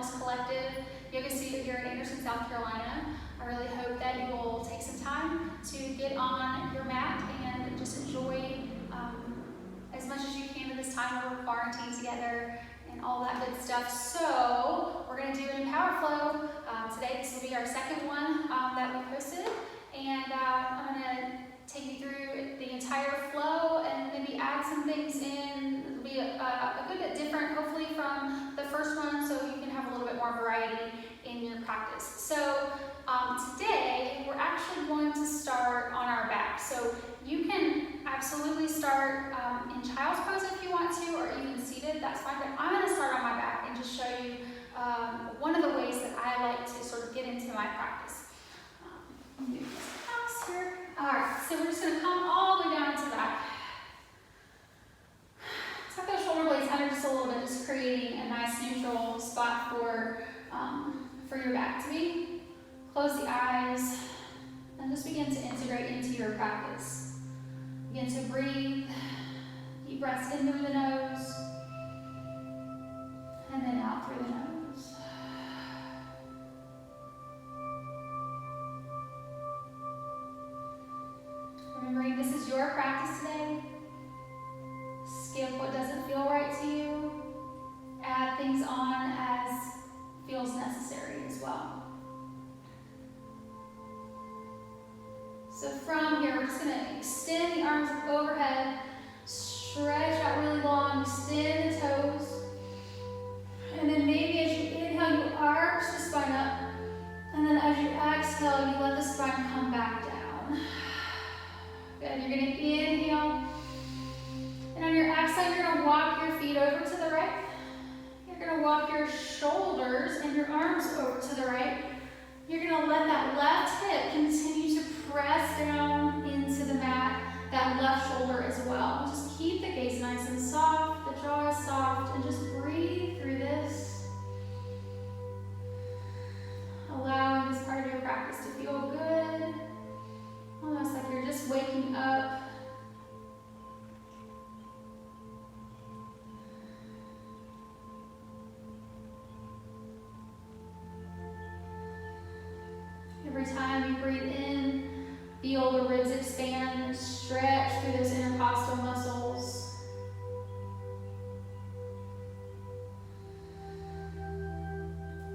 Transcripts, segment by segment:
Wellness Collective Yoga Studio here in Anderson, South Carolina. I really hope that you will take some time to get on your mat and just enjoy as much as you can at this time where we're quarantined together and all that good stuff. So we're going to do an EmPower flow. Today this will be our second one that we posted, and I'm going to take you through the entire flow and maybe add some things in. It'll be a good bit different hopefully from the first one, so you can have a little bit more variety in your practice. So today we're actually going to start on our back. So you can absolutely start in child's pose if you want to, or even seated, that's fine, but I'm going to start on my back and just show you one of the ways that I like to sort of get into my practice. Move this across here. Alright, so we're just going to come all the way down to that. Tuck those shoulder blades under just a little bit, just creating a nice neutral spot for your back to be. Close the eyes and just begin to integrate into your practice. Begin to breathe. Deep breaths in through the nose and then out through the nose. Remembering this is your practice today. Skip what doesn't feel right to you. Add things on as feels necessary as well. So from here, we're just going to extend the arms overhead, stretch out really long, extend the toes, and then maybe as you inhale, you arch the spine up, and then as you exhale, you let the spine come back down. Good, you're going to inhale, and on your exhale, you're going to walk your feet over to the right. You're going to walk your shoulders and your arms over to the right. You're going to let that left hip continue to press down into the mat, that left shoulder as well. Just keep the gaze nice and soft, the jaw is soft, and just breathe through this. Allowing this part of your practice to feel good, almost like you're just waking up. Every time you breathe in, feel the ribs expand and stretch through those intercostal muscles.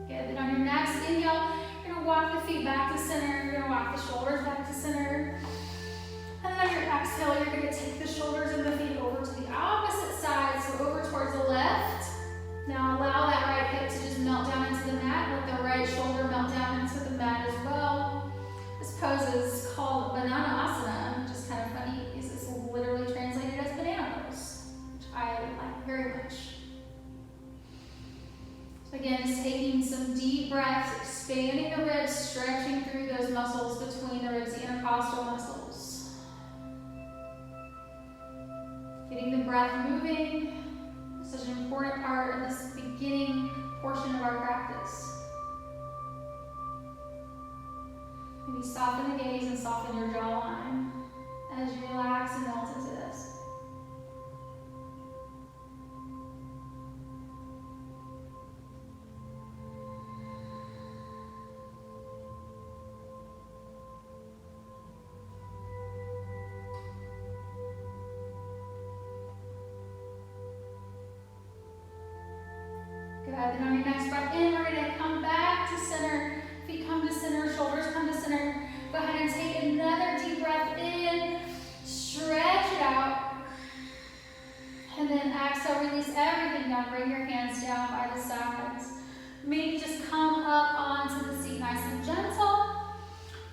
Good. Then on your next inhale, you're going to walk the feet back to center. You're going to walk the shoulders back to center. And then on your exhale, you're going to take the shoulders and the feet over to the opposite side, so over towards the left. Now allow that right hip to just melt down into the mat. Let the right shoulder melt down into the mat as well. This pose is called Banana Asana, which is kind of funny because it's literally translated as banana pose, which I like very much. So again, just taking some deep breaths, expanding the ribs, stretching through those muscles between the ribs, the intercostal muscles. Getting the breath moving. Such an important part in this beginning portion of our practice. Maybe soften the gaze and soften your jawline as you relax and melt into this. Good. Then on your next breath in, we're going to come back to center. Feet come to center, shoulders come to center. Go ahead and take another deep breath in. Stretch it out. And then exhale, release everything down. Bring your hands down by the sides. Maybe just come up onto the seat nice and gentle.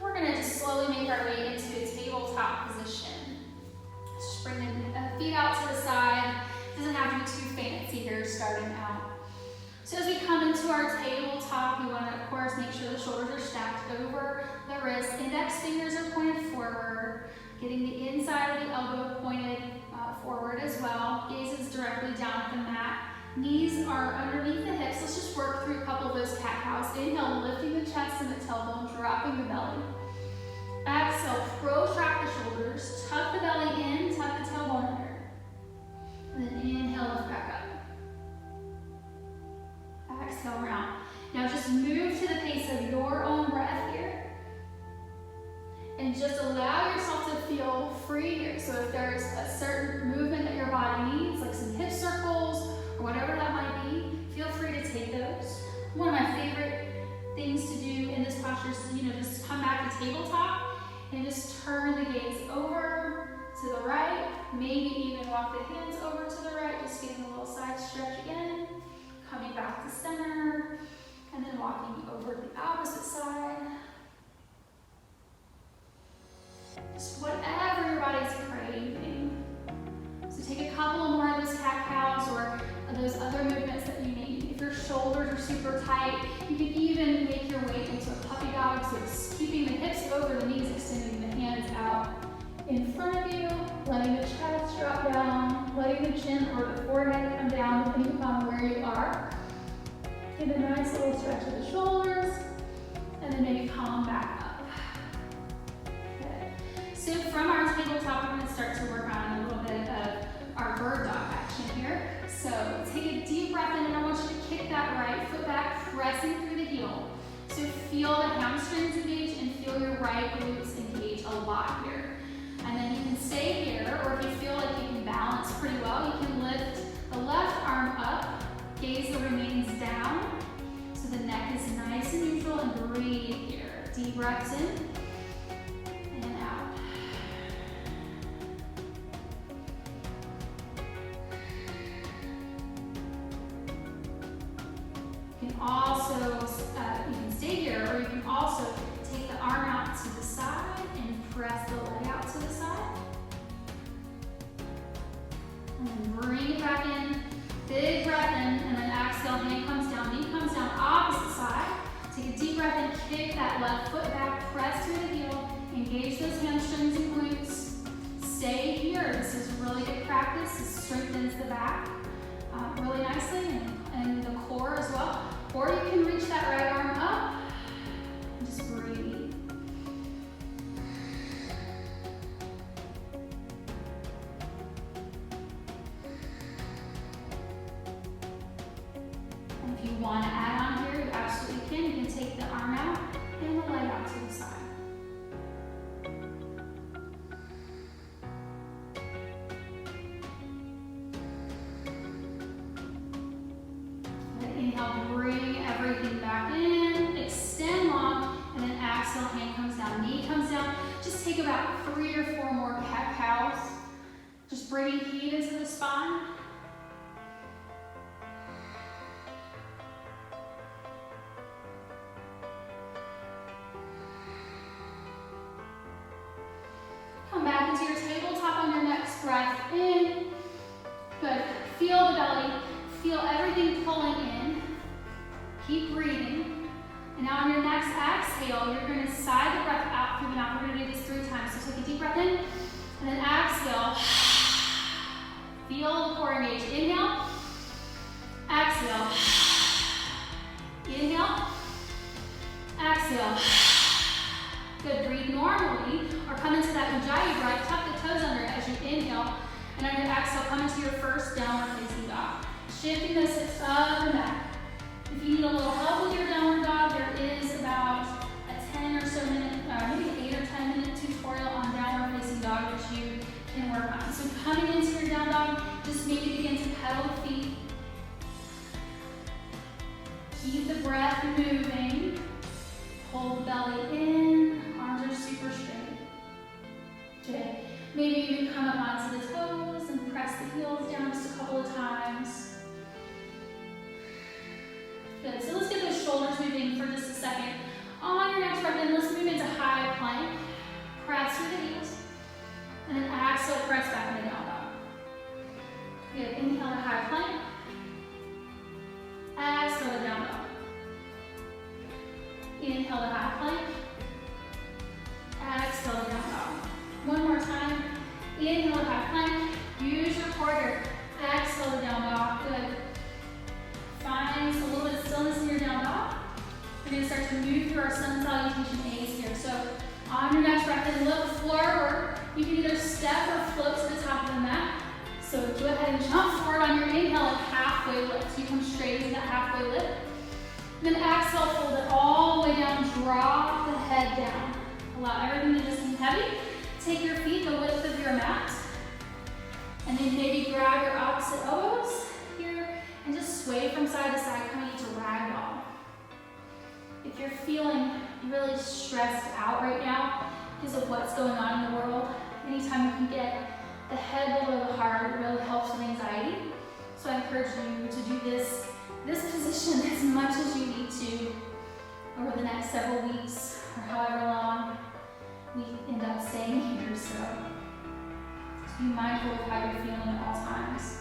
We're going to just slowly make our way into a tabletop position. Just bring the feet out to the side. Doesn't have to be too fancy here starting out. So as we come into our tabletop, we want to, of course, make sure the shoulders are stacked over the wrists. Index fingers are pointed forward, getting the inside of the elbow pointed forward as well. Gaze is directly down at the mat. Knees are underneath the hips. Let's just work through a couple of those cat-cows. Inhale, lifting the chest and the tailbone, dropping the belly. Exhale, protract the shoulders, tuck the belly in, tuck the tailbone under. And then inhale, lift back up. Exhale, round. even make your way into a puppy dog, so it's keeping the hips over the knees, extending the hands out in front of you, letting the chest drop down, letting the chin or the forehead come down depending upon where you are. Get a nice little stretch of the shoulders, and then maybe palm back up. Good. So from our tabletop, we're going to start to work on a little bit of our bird dog action here. So take a deep breath in, and I want you to kick that right foot back, pressing through the heel. So feel the hamstrings engage and feel your right glutes engage a lot here. And then you can stay here, or if you feel like you can balance pretty well, you can lift the left arm up, gaze remains down, so the neck is nice and neutral, and breathe here. Deep breaths in and out. You can also, you can stay here, or you can also take the arm out to the side and press the leg out to the side. And then bring it back in, big breath in, and then exhale, hand comes down, knee comes down, opposite side. Take a deep breath in, kick that left foot back, press through the heel, engage those hamstrings and glutes. Stay here, this is really good practice. This strengthens the back really nicely, and the core as well. Or you can reach that right arm up and just breathe. And if you want to add on here, you absolutely can. You can take the arm out and the leg out to the side. Inhale, bring everything back in, extend long, and then exhale, hand comes down, knee comes down. Just take about 3 or 4 more cat-cows. Just bringing heat into the spine. Come back into your tabletop on your next breath in. Good. Feel the belly. Feel everything pulling in. Keep breathing. And now on your next exhale, you're going to sigh the breath out through the mouth. We're going to do this 3 times. So take a deep breath in, and then exhale. Feel the core engage. Inhale. Exhale. Inhale. Exhale. Good. Breathe normally, or come into that ujjayi breath. Tuck the toes under as you inhale. And on your exhale, come into your first downward facing dog. Shifting those hips up and back. If you need a little help with your downward dog, there is about a 10 or so minute, maybe 8 or 10 minute tutorial on downward facing dog that you can work on. So coming into your down dog, just maybe begin to pedal the feet. Keep the breath moving. Pull the belly in. Arms are super straight. Okay. Maybe you can come up onto the toes and press the heels down just a couple of times. Good, so let's get those shoulders moving for just a second. On your next breath in, let's move into high plank. Press through the heels. And then exhale, press back into down dog. Good, inhale to high plank. Exhale to down dog. Inhale to high plank. Exhale to down dog. One more time. Inhale to high plank. Use your core here. Exhale to down dog. Good. Find a little bit of stillness in your down dog. We're going to start to move through our sun salutation A's here. So on your next breath in, look forward. You can either step or float to the top of the mat. So go ahead and jump forward on your inhale and halfway lift. So you come straight into that halfway lift. And then exhale, fold it all the way down. Drop the head down. Allow everything to just be heavy. Take your feet the width of your mat. And then maybe grab your opposite elbows here and just sway from side to side, coming into ragdoll. If you're feeling really stressed out right now because of what's going on in the world, anytime you can get the head below the heart, it really helps with anxiety. So I encourage you to do this position as much as you need to over the next several weeks or however long we end up staying here. So just be mindful of how you're feeling at all times.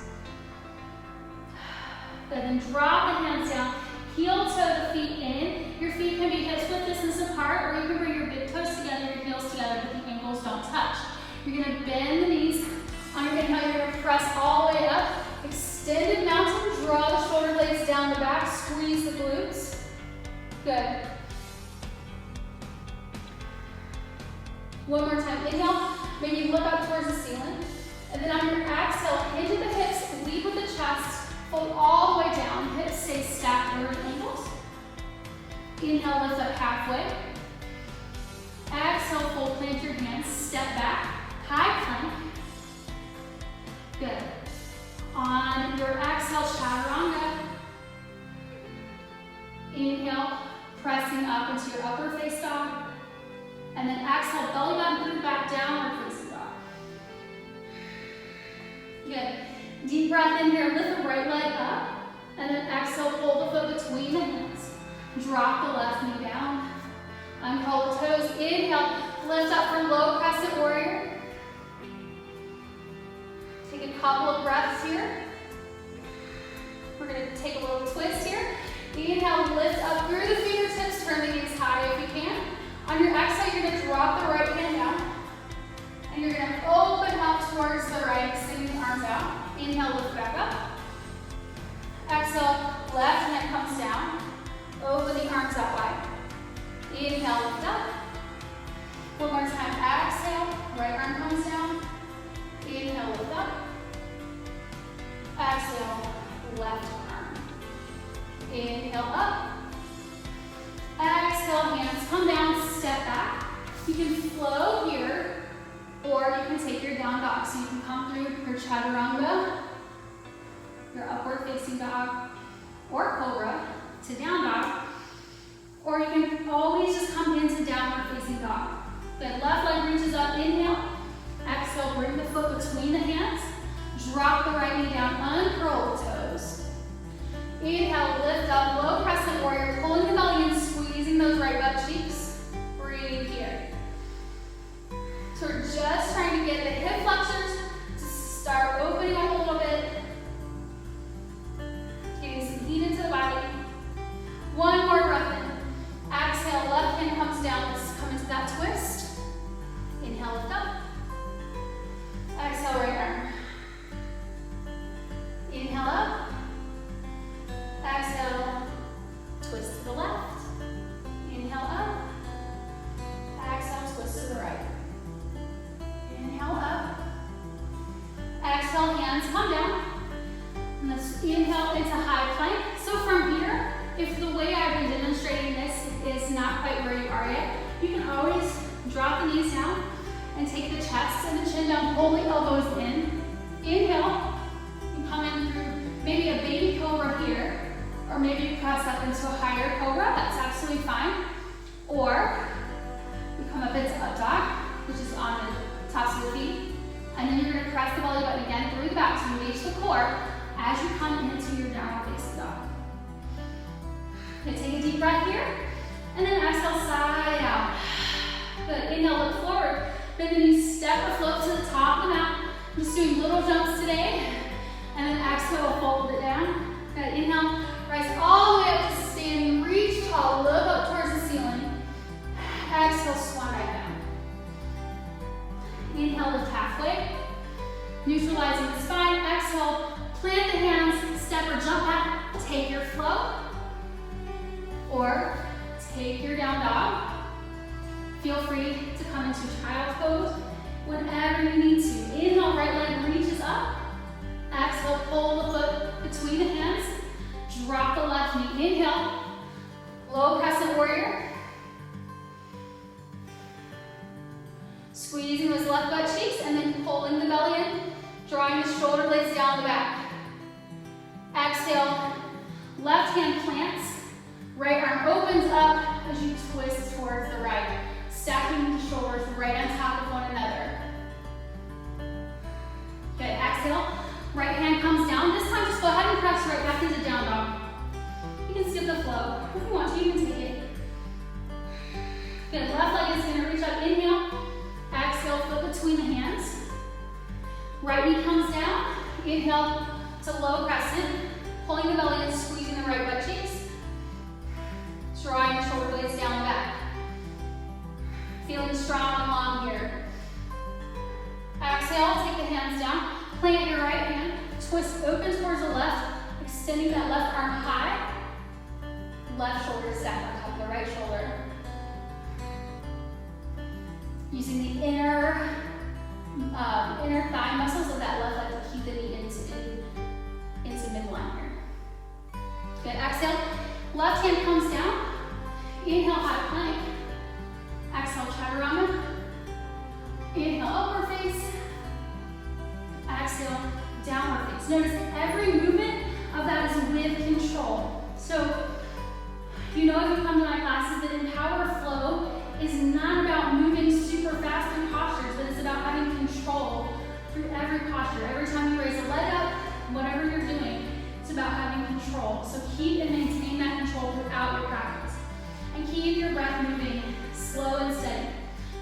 Good, then drop the hands down, heel toe the feet in, your feet can be hips width distance apart, or you can bring your big toes together, your heels together, but the ankles don't touch. You're gonna bend the knees. On your inhale, you're gonna press all the way up. Extended mountain, draw the shoulder blades down the back, squeeze the glutes. Good. One more time, inhale, maybe look up towards the ceiling. And then on your exhale, hinge at the hips, lead with the chest, fold all the way down, hips stay stacked over the ankles. Inhale, lift up halfway. Exhale, fold, plant your hands, step back, high plank. Good. On your exhale, chaturanga. Inhale, pressing up into your upper face dog. And then exhale, belly button move back, downward facing dog. Good. Deep breath in here, lift the right leg up. And then exhale, pull the foot between the hands. Drop the left knee down. Uncurl the toes. Inhale, lift up for low crescent warrior. Take a couple of breaths here. We're going to take a little twist here. Inhale, lift up through the fingertips, turn the knees high if you can. On your exhale, you're going to drop the right hand down. And you're going to open up towards the right, extending the arms out. Inhale, lift back up. Exhale, left hand comes down. Open the arms out wide. Inhale, lift up. One more time, exhale, right arm comes down. Inhale, lift up. Exhale, left arm. Inhale, up. Exhale, hands come down, step back. You can flow here, or you can take your down dog. So you can come through your chaturanga, your upward facing dog, or cobra to down dog. Or you can always just come into downward facing dog. Good, left leg reaches up, inhale. Exhale, bring the foot between the hands. Drop the right knee down, uncurl the toes. Inhale, lift up, low crescent warrior, pulling the belly in, squeezing those right butt cheeks. Breathe here. So we're just trying to get the hip flexors to start opening up a little bit. Getting some heat into the body. One more breath in. Exhale, left hand comes down. Let's come into that twist. Inhale, lift up. Exhale, right arm. Inhale up. Exhale, twist to the left. Inhale up. Exhale, twist to the right. Inhale up. Exhale, hands come down. And let's inhale into high plank. So from here, if the way I've been demonstrating this is not quite where you are yet, you can always drop the knees down and take the chest and the chin down, pull the elbows in. Inhale, you come in through maybe a baby cobra here, or maybe you cross up into a higher cobra, that's absolutely fine. Or you come up into up dog, which is on the tops of the feet, and then you're gonna press the belly button again through the back to engage the core as you come into your downward facing dog. Okay, take a deep breath here, and then exhale, side out. Good, inhale, look forward. Bend the knees, step or float to the top of the mat. I'm just doing little jumps today. And then exhale, fold it down. Good, inhale, rise all the way up to standing, reach tall, look up towards the ceiling. Exhale, swan right down. Inhale, lift halfway. Neutralizing the spine. Exhale, plant the hands, step or jump back. Take your flow. Or take your down dog. Feel free to come into child pose whenever you need to. Inhale, right leg reaches up. Exhale, pull the foot between the hands. Drop the left knee. Inhale, low crescent warrior. Squeezing those left butt cheeks and then pulling the belly in. Drawing the shoulder blades down the back. Exhale, left hand plants. Right arm opens up as you twist towards the right. Stacking the shoulders right on top of one another. Good, exhale. Right hand comes down. This time just go ahead and press right back into down dog. You can skip the flow. If you want to, you can take it. Good, left leg is gonna reach up, inhale. Exhale, foot between the hands. Right knee comes down. Inhale to low crescent. Pulling the belly in, squeezing the right butt cheeks. Drawing the strong and long here. Exhale, take the hands down. Plant your right hand. Twist open towards the left, extending that left arm high. Left shoulder stacked on top of the right shoulder. Using the inner thigh muscles of that left leg to keep the knee into midline here. Good, exhale. Left hand comes down. Inhale, high plank. Exhale, chaturanga. Inhale, upward face. Exhale, downward face. Notice every movement of that is with control. So, you know if you come to my classes that EmPower Flow is not about moving super fast through postures, but it's about having control through every posture. Every time you raise a leg up, whatever you're doing, it's about having control. So keep and maintain that control throughout your practice. And keep your breath moving slow and steady.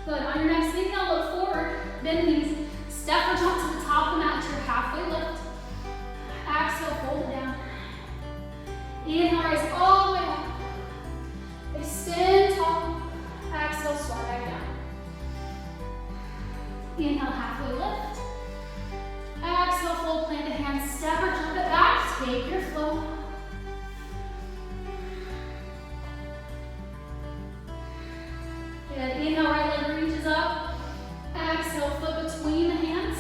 Good, on your next inhale, look forward, bend knees, step or jump to the top of the mat to your halfway lift. Exhale, fold it down. Inhale, rise all the way up. Extend tall. Exhale, slide back down. Inhale, halfway lift. Exhale, fold, plant the hands, step or jump it back. Take your flow. Good. Inhale, right leg reaches up. Exhale, foot between the hands.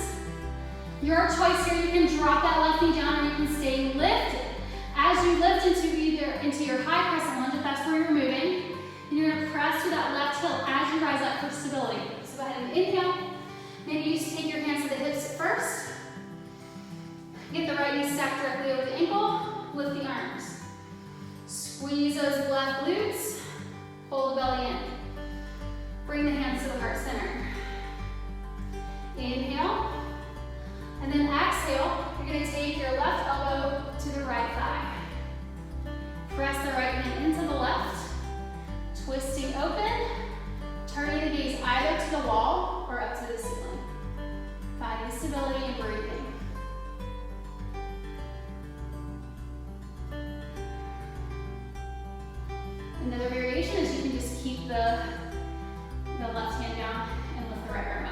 Your choice here, you can drop that left knee down or you can stay lifted. As you lift into your high crescent lunge, if that's where you're moving, you're going to press to that left heel as you rise up for stability. So go ahead and inhale. Maybe you take your hands to the hips first. Get the right knee stacked directly over the ankle. Lift the arms. Squeeze those left glutes. Hold the belly in. Bring the hands to the heart center. Inhale. And then exhale, you're going to take your left elbow to the right thigh. Press the right hand into the left. Twisting open. Turning the gaze either to the wall or up to the ceiling. Finding stability and breathing. Another variation is you can just keep the left hand down and lift the right arm up.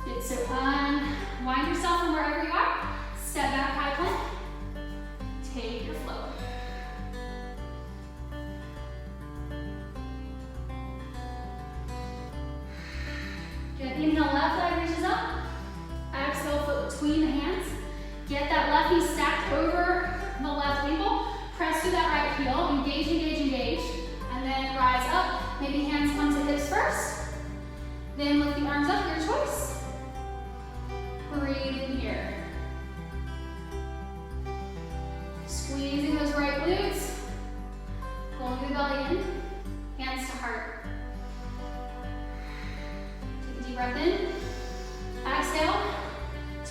Good, so unwind yourself from wherever you are. Step back, high plank. Take your flow. Good, inhale, left leg reaches up. Exhale, foot between the hands. Get that left knee stacked over the left ankle. Press through that right heel, engage, engage, engage, and then rise up. Maybe hands come to hips first. Then lift the arms up, your choice. Breathe in here. Squeezing those right glutes. Pulling the belly in. Hands to heart. Take a deep breath in. Exhale.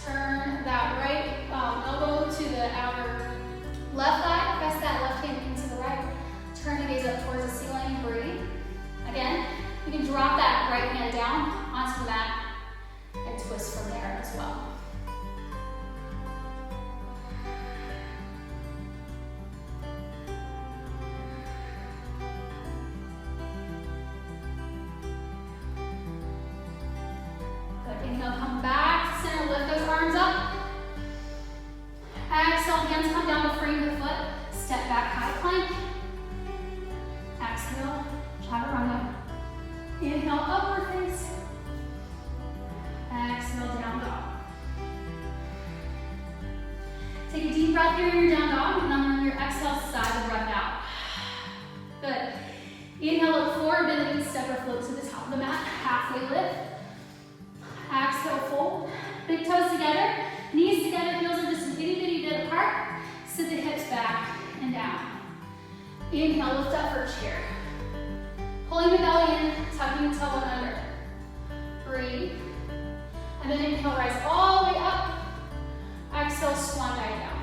Turn that right elbow to the outer left thigh. Press that left hand into the right. Turn the gaze up towards the ceiling. Breathe. Again, you can drop that right hand down onto the mat and twist from there as well. Good. Inhale, come back to center. Lift those arms up. Exhale, hands come down to frame the foot. Step back, high plank. Exhale, chaturanga. Inhale, upward face. Exhale, down dog. Take a deep breath here in your down dog, and then on your exhale, sigh the breath out. Good. Inhale, look forward, bend the knees, step or float to the top of the mat. Halfway lift. Exhale, fold. Big toes together, knees together, heels are just an itty bitty bit apart. Sit the hips back and down. Inhale, lift up for a chair. Pulling the belly in, tucking the tailbone under. Breathe. And then inhale, rise all the way up. Exhale, swan dive down.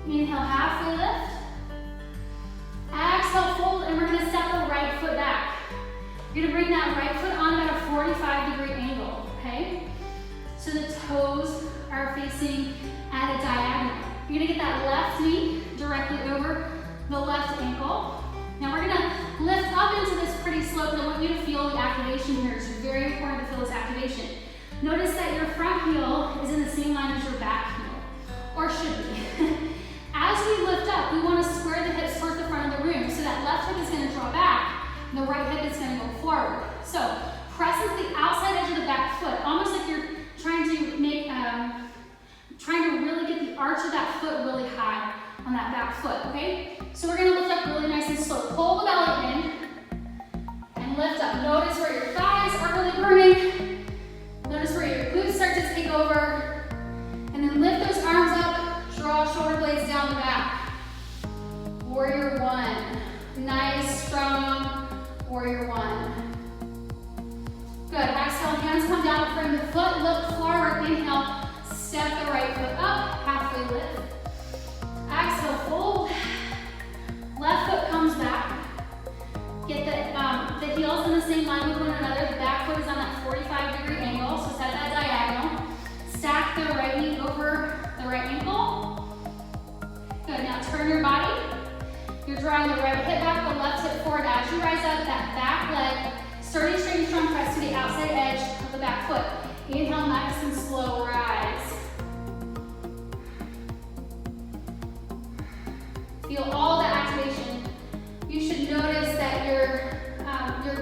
Inhale, halfway lift. Exhale, fold, and we're gonna step the right foot back. You're gonna bring that right foot on about a 45-degree angle, okay? So the toes are facing at a diagonal. You're gonna get that left knee directly over the left ankle. Now we're gonna lift up into this pretty slope, and I want you to feel the activation here. It's very important to feel this activation. Notice that your front heel is in the same line as your back heel, or should be. As we lift up, we want to square the hips towards the front of the room, so that left hip is going to draw back, and the right hip is going to go forward. So press into the outside edge of the back foot, almost like you're trying to make, trying to really get the arch of that foot really high on that back foot, okay? So we're going to lift up really nice and slow. Pull the belly in and lift up. Notice where your thighs are really burning. Notice where your glutes start to take over. And then lift those arms up, draw shoulder blades down the back. Warrior one. Nice, strong, warrior one. Good, exhale, hands come down to frame the foot, look forward, inhale, step the right foot up, halfway lift. Exhale, fold. Left foot comes back. Get the heels in the same line with one another. The back foot is on that 45-degree angle, so set that diagonal. Stack the right knee over the right ankle. Good, now turn your body. You're drawing the right hip back, the left hip forward as you rise up. That back leg, sturdy, straight, and strong, press to the outside edge of the back foot. Inhale, nice and slow, rise. Feel all that activation. You should notice that your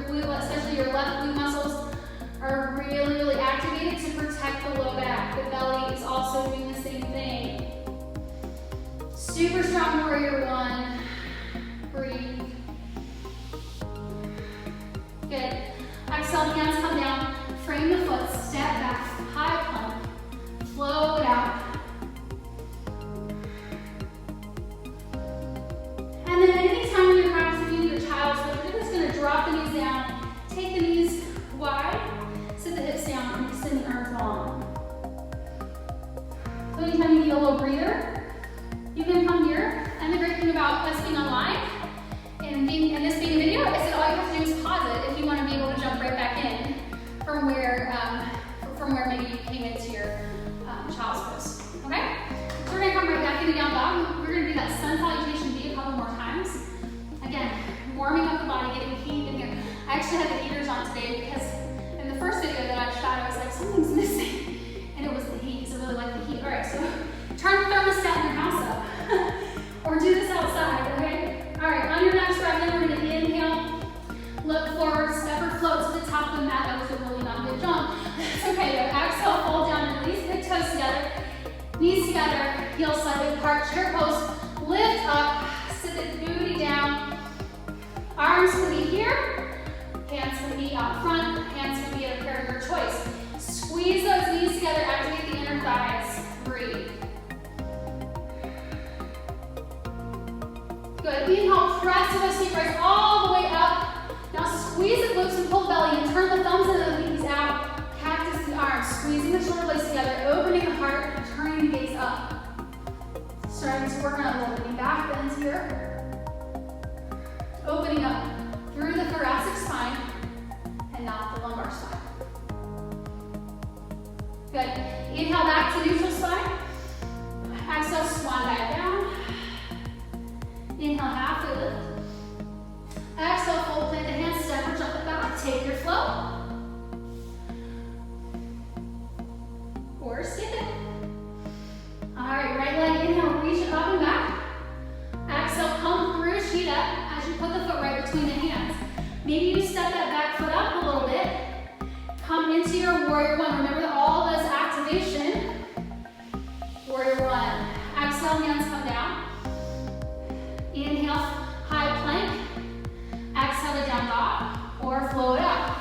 glute, especially your left glute muscles, are really, really activated to protect the low back. The belly is also doing the same thing. Super strong warrior one. Breathe. Good. Exhale, hands come down. Frame the foot, step back, high plank. Flow it out. And then anytime when you're practicing using your child's pose, you're just going to drop the knees down, take the knees wide, sit the hips down, and extend the arms long. So anytime you need a little breather, you can come here. And the great thing about us being online and this being a video is that all you have to do is pause it if you want to be able to jump right back in from where maybe you came into your child's pose. Okay? So we're going to come right back into down dog. We're going to do that sun salutation V a couple more times. Again, warming up the body, getting heat in here. I actually had the heaters on today because in the first video that I shot, I was like, something's missing. And it was the heat, because I really like the heat. All right, so turn the thermostat in your house up. Or do this outside, okay? All right, on your next breath in, we're going to inhale, look forward, step or float to the top of the mat. That was a really not good jump. It's okay though. Exhale, fold down, release big toes together, knees together, heels slightly apart, chair pose, lift up, sit the booty down. Arms can be here, hands can be out front, hands can be at a pair of your choice. Squeeze those knees together, activate the inner thighs. Breathe. Good. Inhale, press the feet, rise all the way up. Now squeeze the glutes and pull the belly and turn the thumbs and the knees out. Cactus the arms, squeezing the shoulder blades together, opening the heart, and turning the gaze up. Starting to work on a little bit back bends here. Opening up through the thoracic spine and not the lumbar spine. Good. Inhale back to neutral spine. Exhale, swan dive down. Inhale, halfway lift. Exhale, fold, plant the hands, step or jump it back. Take your flow. Or skip it. All right, right leg, inhale, reach it up and back. Exhale, come through, sheet up as you put the foot right between the hands. Maybe you step that back foot up a little bit. Come into your warrior one. Remember that all this activation. Warrior one. Exhale, hands come down. Inhale, high plank. Exhale to down dog or flow it out.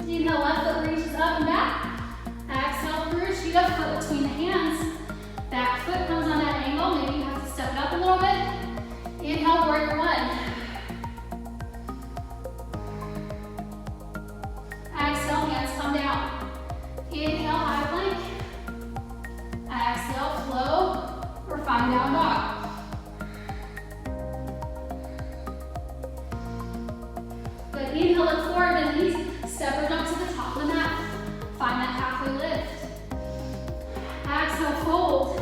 Inhale, left foot reaches up and back. Exhale through, sheet up, foot between the hands. Back foot comes on that angle. Maybe you have to step it up a little bit. Inhale, warrior one. Exhale, hands come down. Inhale, high plank. Exhale, flow, or find down dog. Good, inhale, look forward, and knees, step or jump to the top of the mat. Find that halfway lift. Exhale, fold.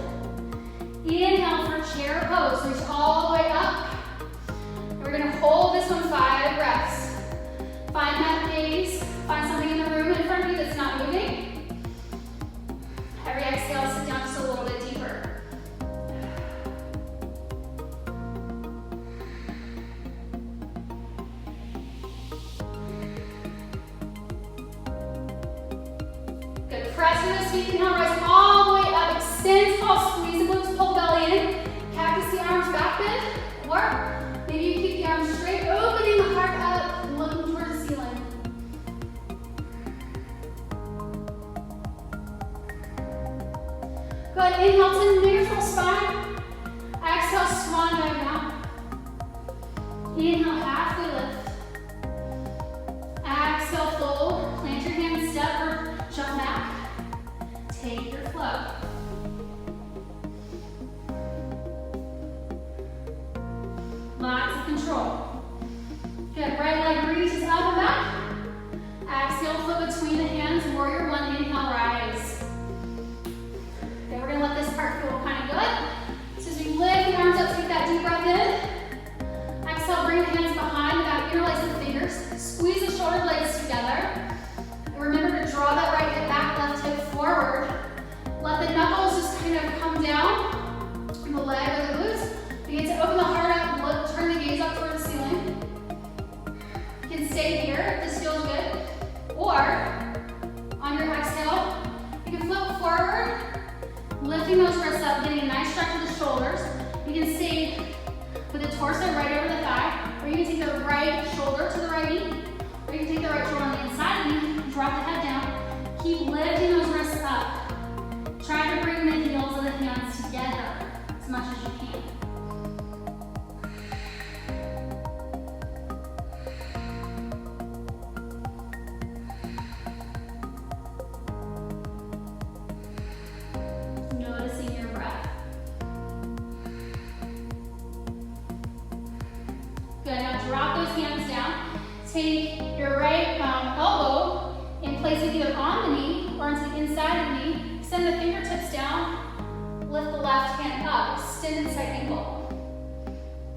press through this feet. Inhale, rise all the way up. Extend tall, squeeze the glutes, pull belly in. Cactus the arms back bend. Or maybe you keep the arms straight, opening the heart up and looking towards the ceiling. Good, inhale to neutral spine. Exhale, swan dive down. Inhale, halfway lift. Exhale, fold. Plant your hands, step or jump back. Take your flow. Lots of control. Good, right leg reaches up and back. Exhale, flow between the hands, warrior one, inhale, rise. Okay, we're gonna let this part feel kind of good. So as we lift the arms up, take that deep breath in. Exhale, bring the hands behind the back, interlace the fingers. Squeeze the shoulder blades together. And remember to draw that right hip back, left hip forward. Let the knuckles just kind of come down in the leg or the glutes. Begin to open the heart up, look, turn the gaze up toward the ceiling. You can stay here if this feels good. Or, on your exhale, you can flip forward, lifting those wrists up, getting a nice stretch of the shoulders. You can stay with the torso right over the thigh, or you can take the right shoulder to the right knee, or you can take the right shoulder on the inside of the knee, drop the head down. Keep lifting those wrists up. Try to bring the heels of the hands together as much as you can. Noticing your breath. Good, now drop those hands down. Take your right elbow and place it either on the knee or onto the inside of the knee. Extend the fingertips down. Lift the left hand up. Extend inside ankle.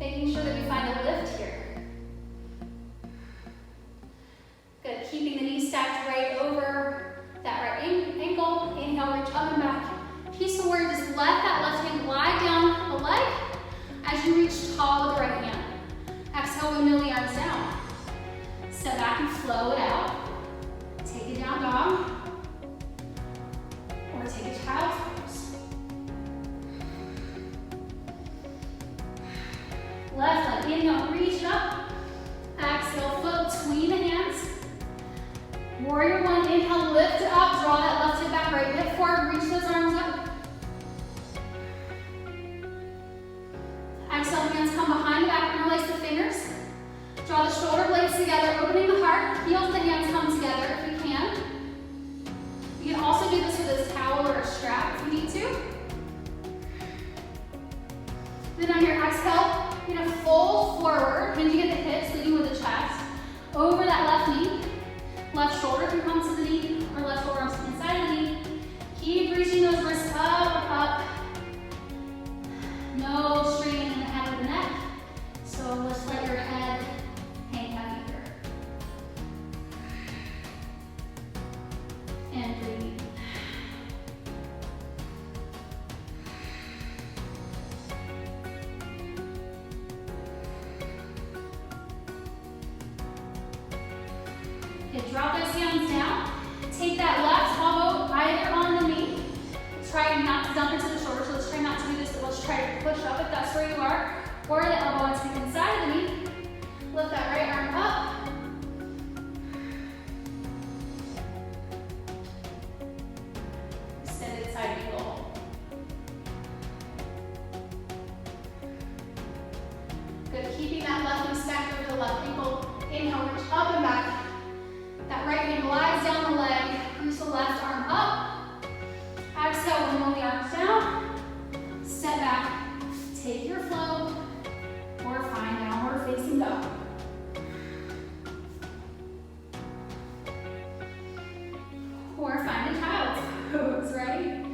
Making sure that we find a lift here. Good, keeping the knee stacked right over that right ankle. Inhale, reach up and back. Peaceful warrior, just let that left hand glide down the leg as you reach tall with the right hand. Exhale, windmill the arms down. Step back and flow it out. Take it down dog. Or take a child's pose. Left leg, inhale, reach it up. Exhale, foot between the hands. Warrior one, inhale, lift it up. Draw that left hip back, right hip forward. Reach those arms up. Exhale, hands come behind the back, interlace the fingers. Draw the shoulder blades together, opening the heart. Heels and the hands come together if you can. You can also do this with a towel or a strap if you need to. Then on your exhale, you're gonna fold forward, hinging at the hips, leading with the chest. Over that left knee. Left shoulder can come to the knee, or left shoulder onto the inside of the knee. Keep reaching those wrists up, up. No strain in the head of the neck. So let's let your head hang heavy here. And breathe. Okay, drop those hands down. Take that left elbow either on the knee. Try not to dump into the shoulder, so let's try not to do this, but let's try to push up if that's where you are. Or the elbow onto the inside of the knee. Lift that right arm up. Extended side angle. Good, keeping that left knee stacked over the left ankle. Inhale, reach up and back. That right hand glides down the leg. Reach the left arm up. Exhale, windmill the arms down. Step back. Take your flow. Or find downward facing dog. Or find a child's pose, right?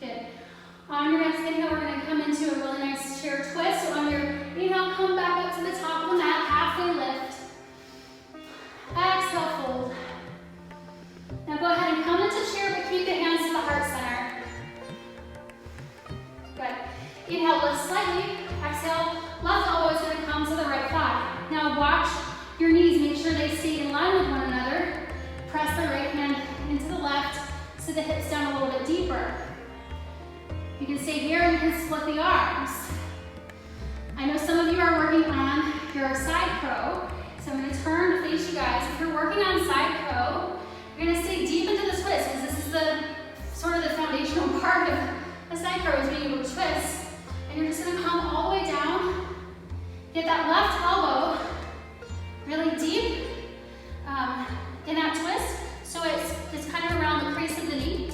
Good. On your next inhale, we're going to come into a really nice chair twist. So on your inhale, come back up to the top of the mat, halfway lift. Exhale, fold. Now go ahead and come into chair, but keep the hands to the heart center. Good. Inhale, lift slightly. Exhale, left elbow is going to come to the right thigh. Now watch your knees. Make sure sure they stay in line with one another. Press the right hand into the left, sit the hips down a little bit deeper. You can stay here and you can split the arms. I know some of you are working on your side crow, so I'm going to turn to face you guys. If you're working on side crow, you're going to stay deep into the twist, because this is the sort of the foundational part of a side crow, is being able to twist. And you're just going to come all the way down, get that left elbow really deep in that twist, so it's kind of around the crease of the knee.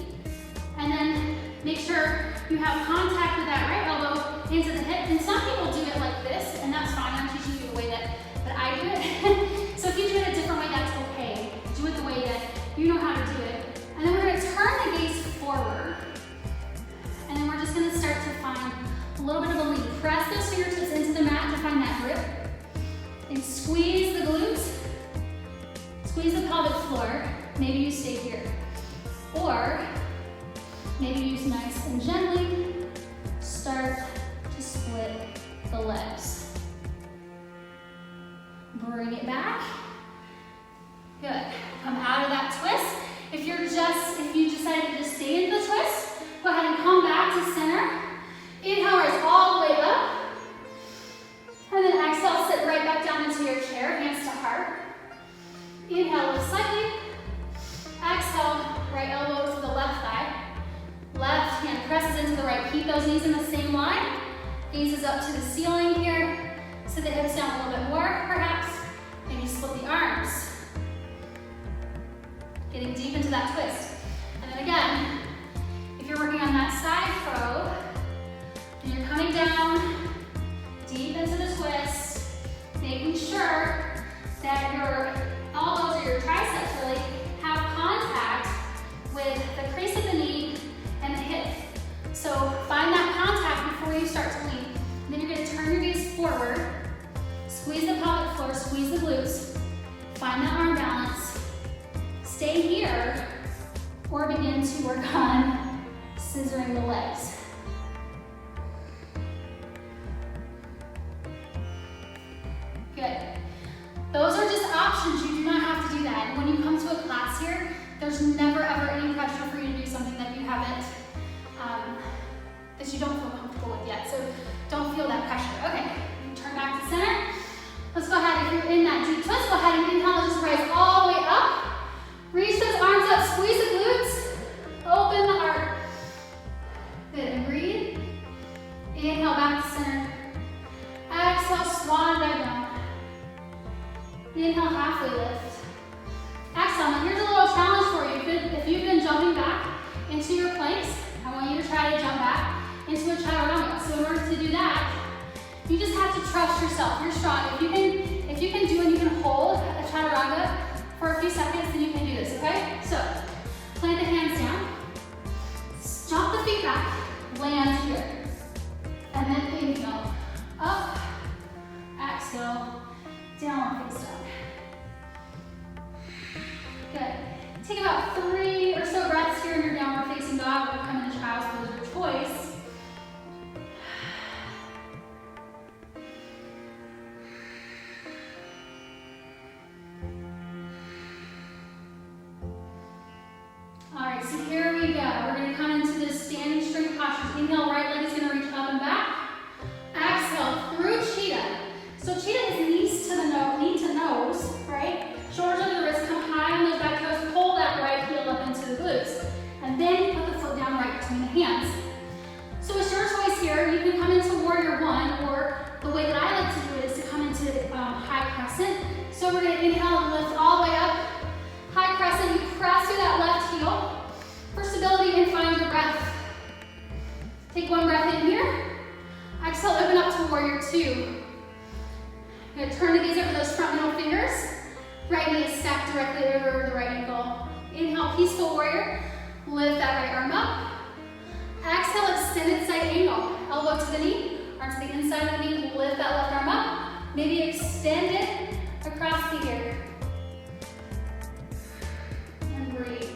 And then make sure you have contact with that right elbow into the hip. And some people do it like this, and that's fine. I'm teaching you the way that I do it. So if you do it a different way, that's okay. Do it the way that you know how to do it. And then we're going to turn the gaze forward. And then we're just going to start to find a little bit of a lean. Press those fingertips into the mat to find that grip. And squeeze the glutes. Squeeze the pelvic floor. Maybe you stay here. Or maybe you nice and gently start to split the legs. Bring it back. Good. Come out of that twist. If you decide to just stay in the twist, go ahead and come back to center. Inhale, rise all the way up. And then exhale, sit right back down into your chair, hands to heart. Inhale, lift slightly. Exhale, right elbow to the left thigh. Left hand presses into the right. Keep those knees in the same line. Gaze is up to the ceiling here. Sit the hips down a little bit more, perhaps. And you split the arms. Getting deep into that twist. And then again, if you're working on that side crow, and you're coming down deep into the twist, making sure that your elbows or your triceps really have contact with the crease of the knee and the hip. So find that contact before you start to lean. And then you're going to turn your gaze forward, squeeze the pelvic floor, squeeze the glutes, find that arm balance, stay here, or begin to work on scissoring the legs. Good. Those are just options. You do not have to do that. And when you come to a class here, there's never ever any pressure for you to do something that you haven't, that you don't feel comfortable with yet. So don't feel that pressure. Okay, turn back to center. Let's go ahead, if you're in that deep twist, go ahead and inhale, just rise all the way up. Reach those arms up, squeeze the glutes, open the heart. Good, and breathe. Inhale, back to center. Exhale, swan dive down. Inhale, halfway lift. Exhale, now here's a little challenge for you. If you've been jumping back into your planks, I want you to try to jump back into a chaturanga. So in order to do that, you just have to trust yourself. You're strong. If you can do and you can hold a chaturanga for a few seconds, then you can do this, okay? So, plant the hands down, jump the feet back, land here. And then inhale, up, exhale, downward face dog. Good. Take about 3 or so breaths here in your downward facing dog. We'll come into child's pose of your choice. All right, so here we go. We're going to come into this standing straight posture. Inhale, right leg is going to reach up and back. Exhale, through cheetah. So cheetah is knees to the knee to nose, right? Shoulders under the wrist, come high on those back toes, pull that right heel up into the glutes. And then put the foot down right between the hands. So it's your choice here. You can come into warrior one, or the way that I like to do it is to come into high crescent. So we're going to inhale and lift all the way up. High crescent, you press through that left heel for stability and find your breath. Take one breath in here. Exhale, open up to warrior two. You're gonna turn the gaze over those front middle fingers. Right knee is stacked directly over the right ankle. Inhale, peaceful warrior. Lift that right arm up. Exhale, extended side angle. Elbow to the knee, arm to the inside of the knee. Lift that left arm up. Maybe extend it across the ear. And breathe.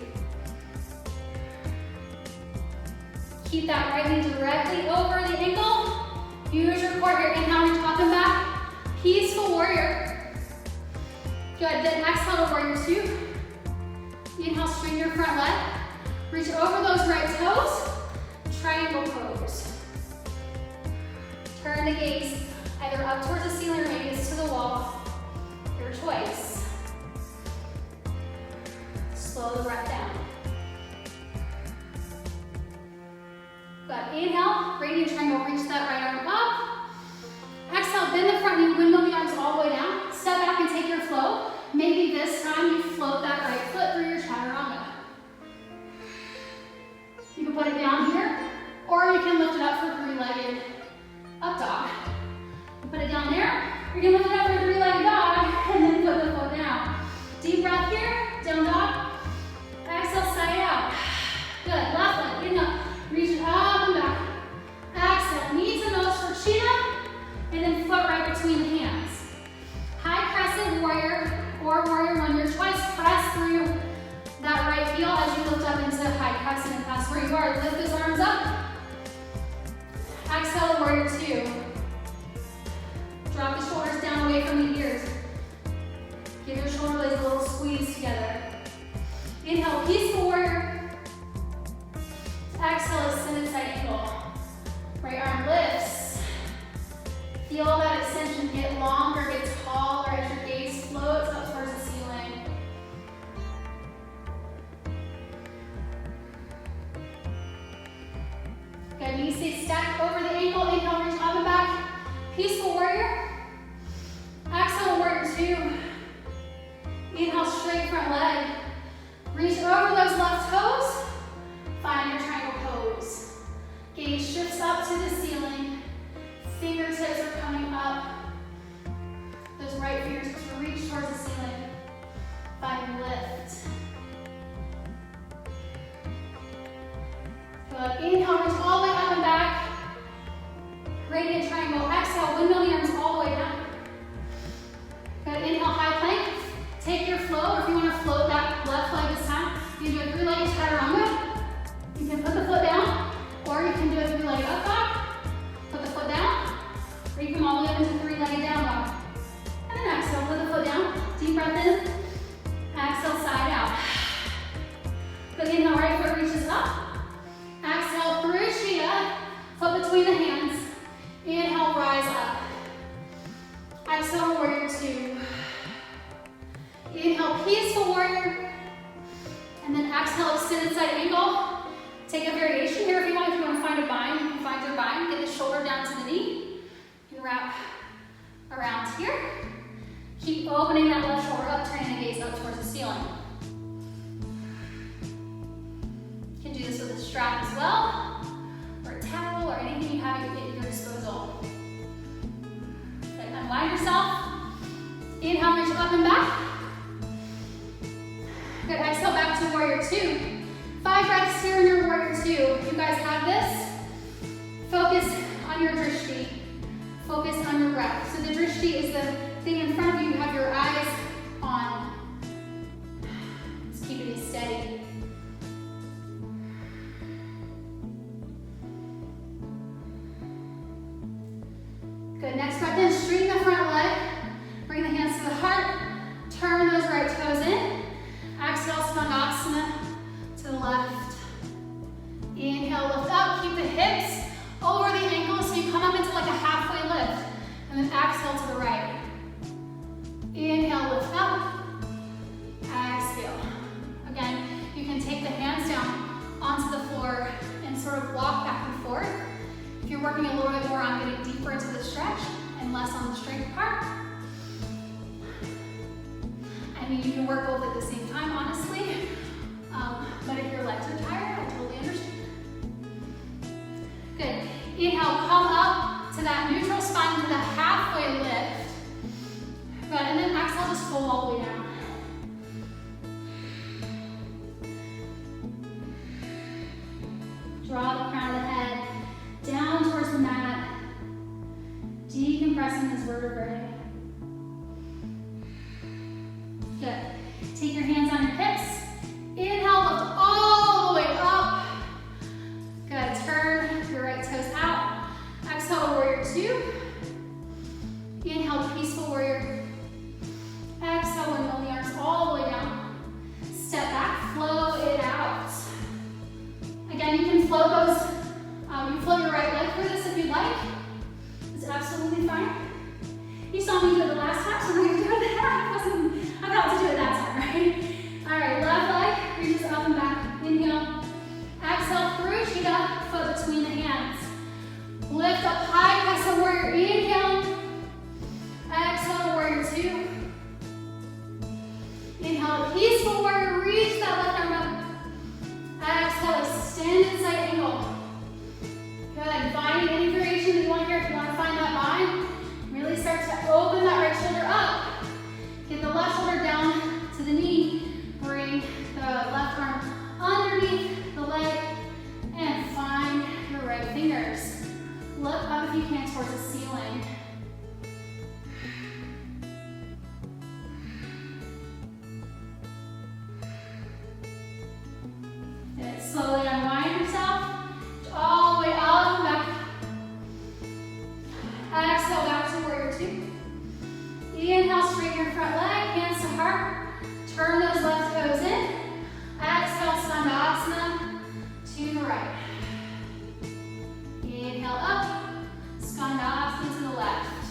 Keep that right knee directly over the ankle. Use your core here. Inhale, reach up and back. Peaceful warrior. Good. Good, then exhale to warrior two. Inhale, straighten your front leg. Reach over those right toes. Triangle pose. Turn the gaze either up towards the ceiling or maybe it's to the wall. Your choice. Slow the breath down. Good. Inhale, gradient triangle, reach that right arm up. Exhale, bend the front knee, windmill the arms all the way down. Step back and take your flow. Maybe this time you float that right foot through your chaturanga. You can put it down here, or you can lift it up for three-legged up dog. You put it down there, you can lift it up for three-legged dog, and then put the foot down. Deep breath here, down dog. Exhale, side out. Good, left leg, inhale, reach it up and back. Exhale, knees and nose for cheetah, and then foot right between the hands. High crescent warrior or warrior one, your choice. Press through that right heel as you lift up into high crescent, and that's where you are. Lift those arms up. Exhale, warrior two. Drop the shoulders down away from the ears. Give your shoulder blades a little squeeze together. Inhale, peaceful warrior. Exhale, extended side angle. Right arm lifts. Feel that extension get longer, get taller as your gaze floats up towards the ceiling. Good, knees stay stacked over the ankle. Inhale, reach up and back. Peaceful warrior. Exhale, warrior two. Inhale, straight front leg. Reach over those left toes. Find your triangle pose. Gaze shifts up to the ceiling. Fingertips are coming up. Those right fingertips will reach towards the ceiling. Find lift. Good. Inhale, reach all the way up and back. Gradient triangle. Exhale, windmill the arms all the way down. Good. Inhale, high plank. Take your flow, or if you want to float that left leg this time, you can do a three-legged chaturanga. You can put the foot down, or you can do a three-legged up dog. Put the foot down, or you come all the way up into three-legged down dog. And then exhale, put the foot down. Deep breath in. Exhale, side out. Good. Inhale, right foot reaches up. Exhale, through cheetah. Foot between the hands. Inhale, rise up. Exhale, warrior two. Inhale, peaceful warrior. And then exhale, extended side angle. Take a variation here if you want. If you want to find a bind, you can find your bind. Get the shoulder down to the knee. You can wrap around here. Keep opening that left shoulder up, turning the gaze up towards the ceiling. You can do this with a strap as well, or a towel, or anything you have at your disposal. Then unwind yourself. Inhale, reach up and back. Good, exhale back to warrior two. 5 breaths here in your warrior two. You guys have this. Focus on your drishti. Focus on your breath. So the drishti is the thing in front of you. You have your eyes on. Just keep it steady. Good, next breath in, straighten the front leg. Bring the hands to the heart. Turn those right toes in. Exhale, Svangasana to the left. Inhale, lift up, keep the hips over the ankles so you come up into like a halfway lift. And then exhale to the right. Inhale, lift up. Exhale. Again, you can take the hands down onto the floor and sort of walk back and forth. If you're working a little bit more on getting deeper into the stretch and less on the strength part. I mean, you can work both at the same time, honestly. But if your legs are tired, I totally understand. Good. Inhale, come up to that neutral spine to the halfway lift. Good, and then exhale, just fold all the way down. Draw the crown of the head down towards the mat. Decompressing this vertebrae. Good. Take your hands on your hips. Inhale, lift all the way up. Good. Turn your right toes out. Exhale, warrior two. Inhale, peaceful warrior. Exhale, windmill peaceful warrior, reach that left arm up. Exhale, extend in side angle. Good, find any variation that you want here. If you want to find that bind, really start to open that right shoulder up. Get the left shoulder down to the knee. Bring the left arm underneath the leg and find your right fingers. Look up if you can towards the ceiling. Good. Slowly unwind yourself all the way up and back. Exhale back to warrior two. Inhale, straighten your front leg, hands to heart. Turn those left toes in. Exhale, Skandasana to the right. Inhale up, Skandasana to the left.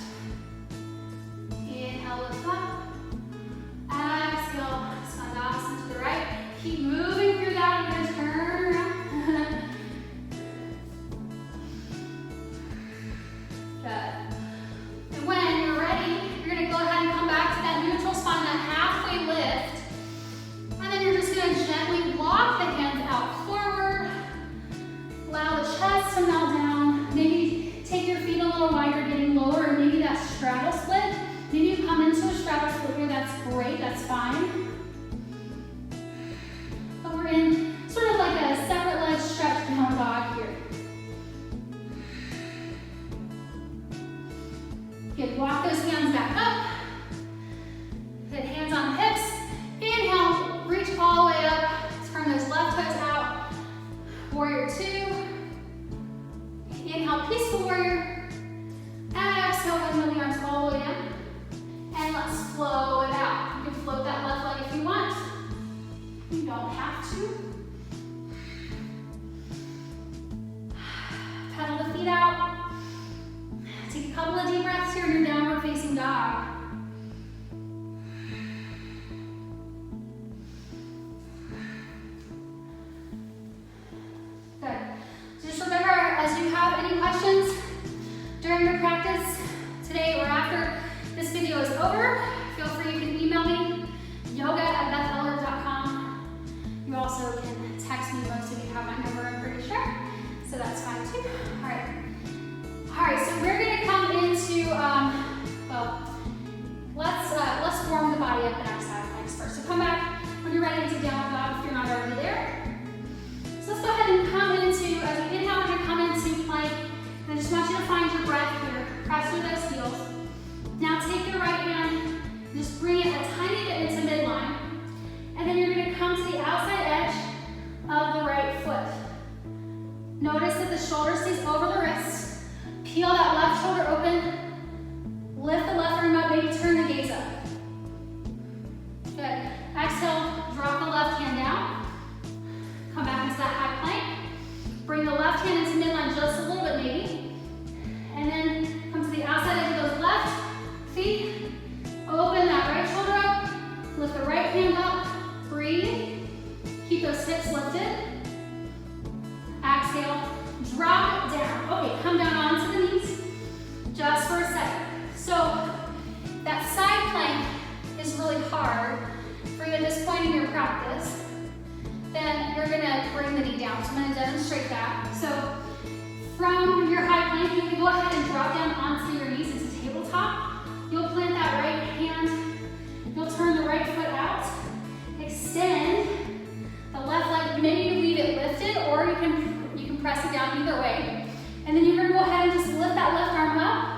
Inhale, lift up. Exhale, Skandasana to the right. Keep moving through that. You're gonna turn around. Good. And when you're ready, you're gonna go ahead and come back to that neutral spine, that halfway lift. And then you're just gonna gently walk the hands out forward. Allow the chest to melt down. Maybe take your feet a little wider, getting lower, or maybe that straddle split. Maybe you come into a straddle split here, that's great, that's fine. But we're in sort of like a separate leg stretch down dog here. Good, walk those hands back up. Good, hands on the hips. Inhale, reach all the way up. Turn those left toes out. Warrior two. Inhale, peaceful warrior. Exhale, bend the arms all the way down. And let's flow it out. You can float that left leg if you want. You don't have to. Pedal the feet out. Take a couple of deep breaths here in your downward facing dog. Good. So just remember, as you have any questions during your practice today or after this video is over, feel free, you can email me, yoga@bethellard.com. You also can text me, most of you have my number, I'm pretty sure, so that's fine too. All right, so we're gonna come into, well, let's warm the body up in our side planks first. So come back when you're ready to downward dog if you're not already there. So let's go ahead and come into, as you inhale, we're gonna come into plank. And I just want you to find your breath here. Press through those heels. Now take your right hand, just bring it a tiny bit into midline. And then you're gonna come to the outside edge of the right foot. Notice that the shoulder stays over the wrist. Peel that left shoulder open. Lift the left arm up, maybe turn the gaze up. Good. Exhale, drop the left hand down. Come back into that high plank. Bring the left hand into midline just a little bit maybe. And then come to the outside edge of those left feet. Open that right shoulder up. Lift the right hand up. Breathe. Keep those hips lifted. Exhale. Drop it down. Okay, come down onto the knees just for a second. So that side plank is really hard for you at this point in your practice. Then you're gonna bring the knee down. So I'm gonna demonstrate that. So from your high plank, you can go ahead and drop down onto your knees into tabletop. You'll plant that right hand. You'll turn the right foot out. Extend the left leg. Maybe you leave it lifted, or you can press it down either way. And then you're gonna go ahead and just lift that left arm up.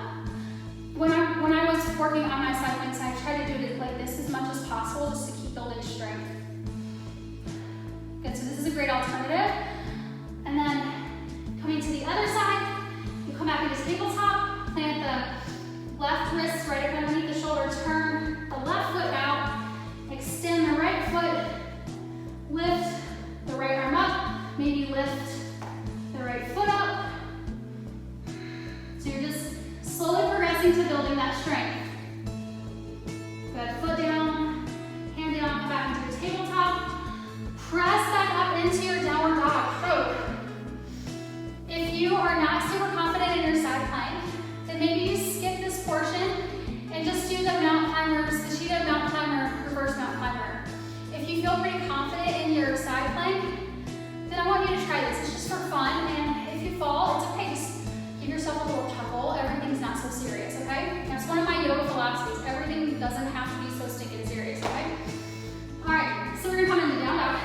When I was working on my side planks, I tried to do it like this as much as possible just to keep building strength. Good, so this is a great alternative. And then coming to the other side, you come back into tabletop, plant the left wrist right up underneath the shoulder, turn the left foot out, extend the right foot, lift the right arm up, maybe lift the right foot up. So you're just slowly progressing to building that strength. Good, foot down, hand down, come back into your tabletop. Press back up into your downward dog. try this. It's just for fun, and if you fall, it's okay. Just give yourself a little chuckle. Everything's not so serious, okay? That's one of my yoga philosophies. Everything doesn't have to be so stinking serious, okay? All right, so we're gonna come into down dog.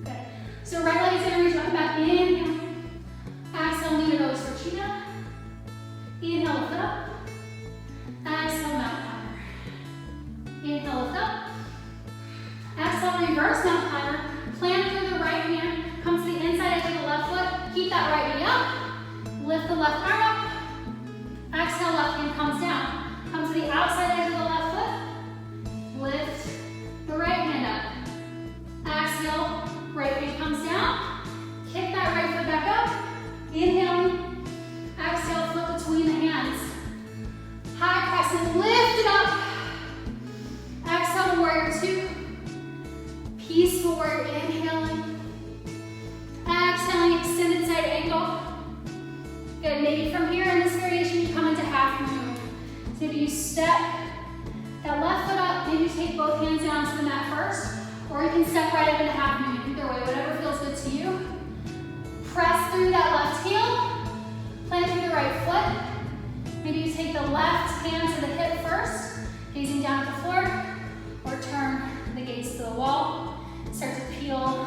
Good. So right leg is gonna reach up and back. Inhale. Exhale, knee to nose for cheetah. Inhale, lift up. Exhale, mountain climber. Inhale, lift up. Exhale, reverse mountain climber. Plant through the right hand. Come to the inside edge of the left foot. Keep that right knee up. Lift the left arm up. Exhale, left hand comes down. Come to the outside edge of the left foot. Lift the right hand up. Exhale, right hand comes down. Kick that right foot back up. Inhale. Exhale, flip between the hands. High crescent, lift it up. Exhale to warrior two. Peaceful warrior, inhaling. Exhaling, extended side angle. Good, maybe from here in this variation you come into half moon. So maybe you step that left foot up, maybe you take both hands down to the mat first, or you can step right up into half moon. Either way, whatever feels good to you. Press through that left heel. Plant through the right foot. Maybe you take the left hand to the hip first, gazing down at the floor, or turn the gaze to the wall. Start to peel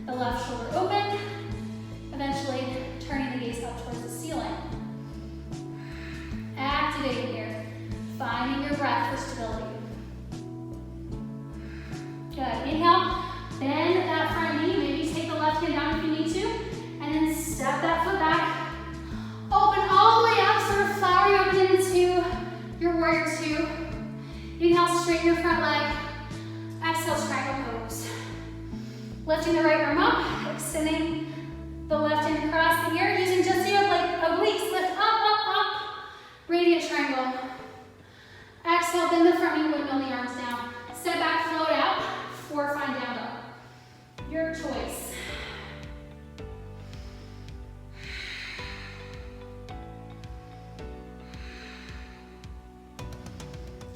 the left shoulder open, eventually turning the gaze up towards the ceiling. Activating here, finding your breath for stability. Good, inhale, bend that front knee. Maybe you take the left hand down if you need to, and then step that foot back. Open all the way up, sort of flowering open into your warrior two. Inhale, straighten your front leg. Exhale, triangle pose. Lifting the right arm up, extending the left hand across the ear, using just your obliques. Lift up, up, up. Radiant triangle. Exhale, bend the front knee, windmill the arms down. Step back, float out, or find down dog. Your choice.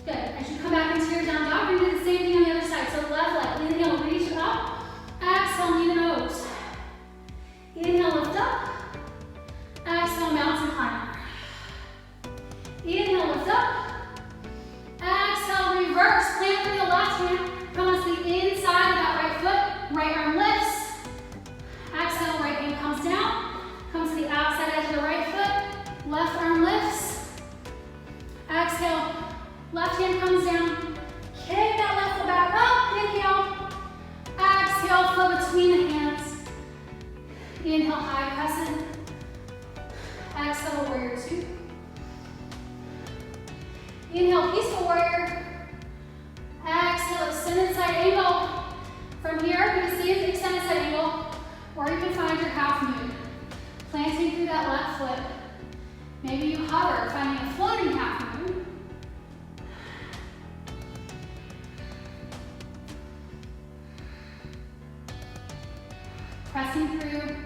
Good. As you come back into your down dog, we're going to do the same thing on the other side. So left leg, inhale, reach up. Exhale, knee to nose. Inhale, lift up. Exhale, mountain climber. Inhale, lift up. Exhale, reverse. Plant through the left hand. Come onto the inside of that right foot. Right arm lifts. Exhale, right hand comes down. Come to the outside edge of the right foot. Left arm lifts. Exhale. Left hand comes down. Kick that left foot back up. Inhale. Exhale, flow between the hands. Inhale, high crescent. Exhale, warrior two. Inhale, peaceful warrior. Exhale, extended side angle. From here, you can see the extended side angle, or you can find your half moon. Planting through that left foot. Maybe you hover, finding a floating half moon. Pressing through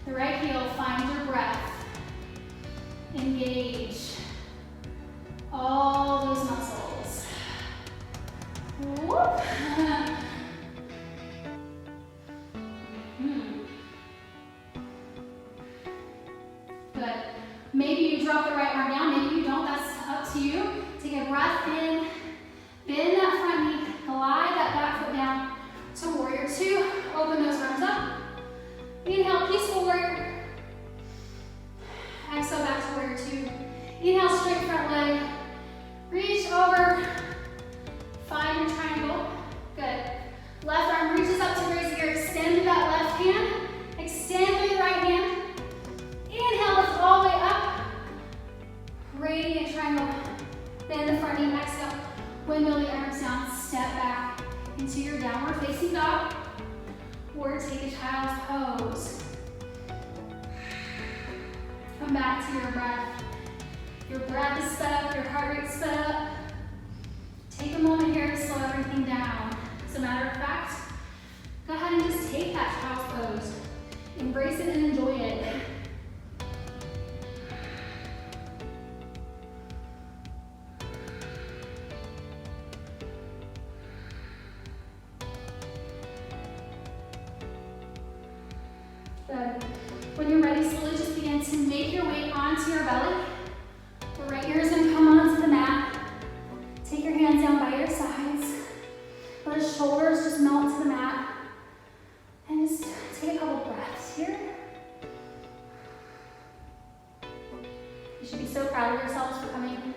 the right heel, find your breath. Engage all those muscles. Whoop. Good. Maybe you drop the right arm down, maybe you don't, that's up to you. Take a breath in, bend that front knee, glide that back foot down to warrior two. Open those arms up. Inhale, peaceful warrior. Exhale, back to warrior two. Inhale, straight front leg. Reach over. Find your triangle. Good. Left arm reaches up to raise the ear. Extend that left hand. Extend through the right hand. Inhale, lift all the way up. Radiant triangle. Bend the front knee. Exhale. Windmill the arms down. Step back into your downward facing dog. Or take a child's pose. Come back to your breath. Your breath is sped up, your heart rate sped up. Take a moment here to slow everything down. As a matter of fact, go ahead and just take that child's pose. Embrace it and enjoy it. Good. When you're ready, slowly just begin to make your way onto your belly. The right ear is going to come onto the mat. Take your hands down by your sides. Let the shoulders just melt to the mat. And just take a couple breaths here. You should be so proud of yourselves for coming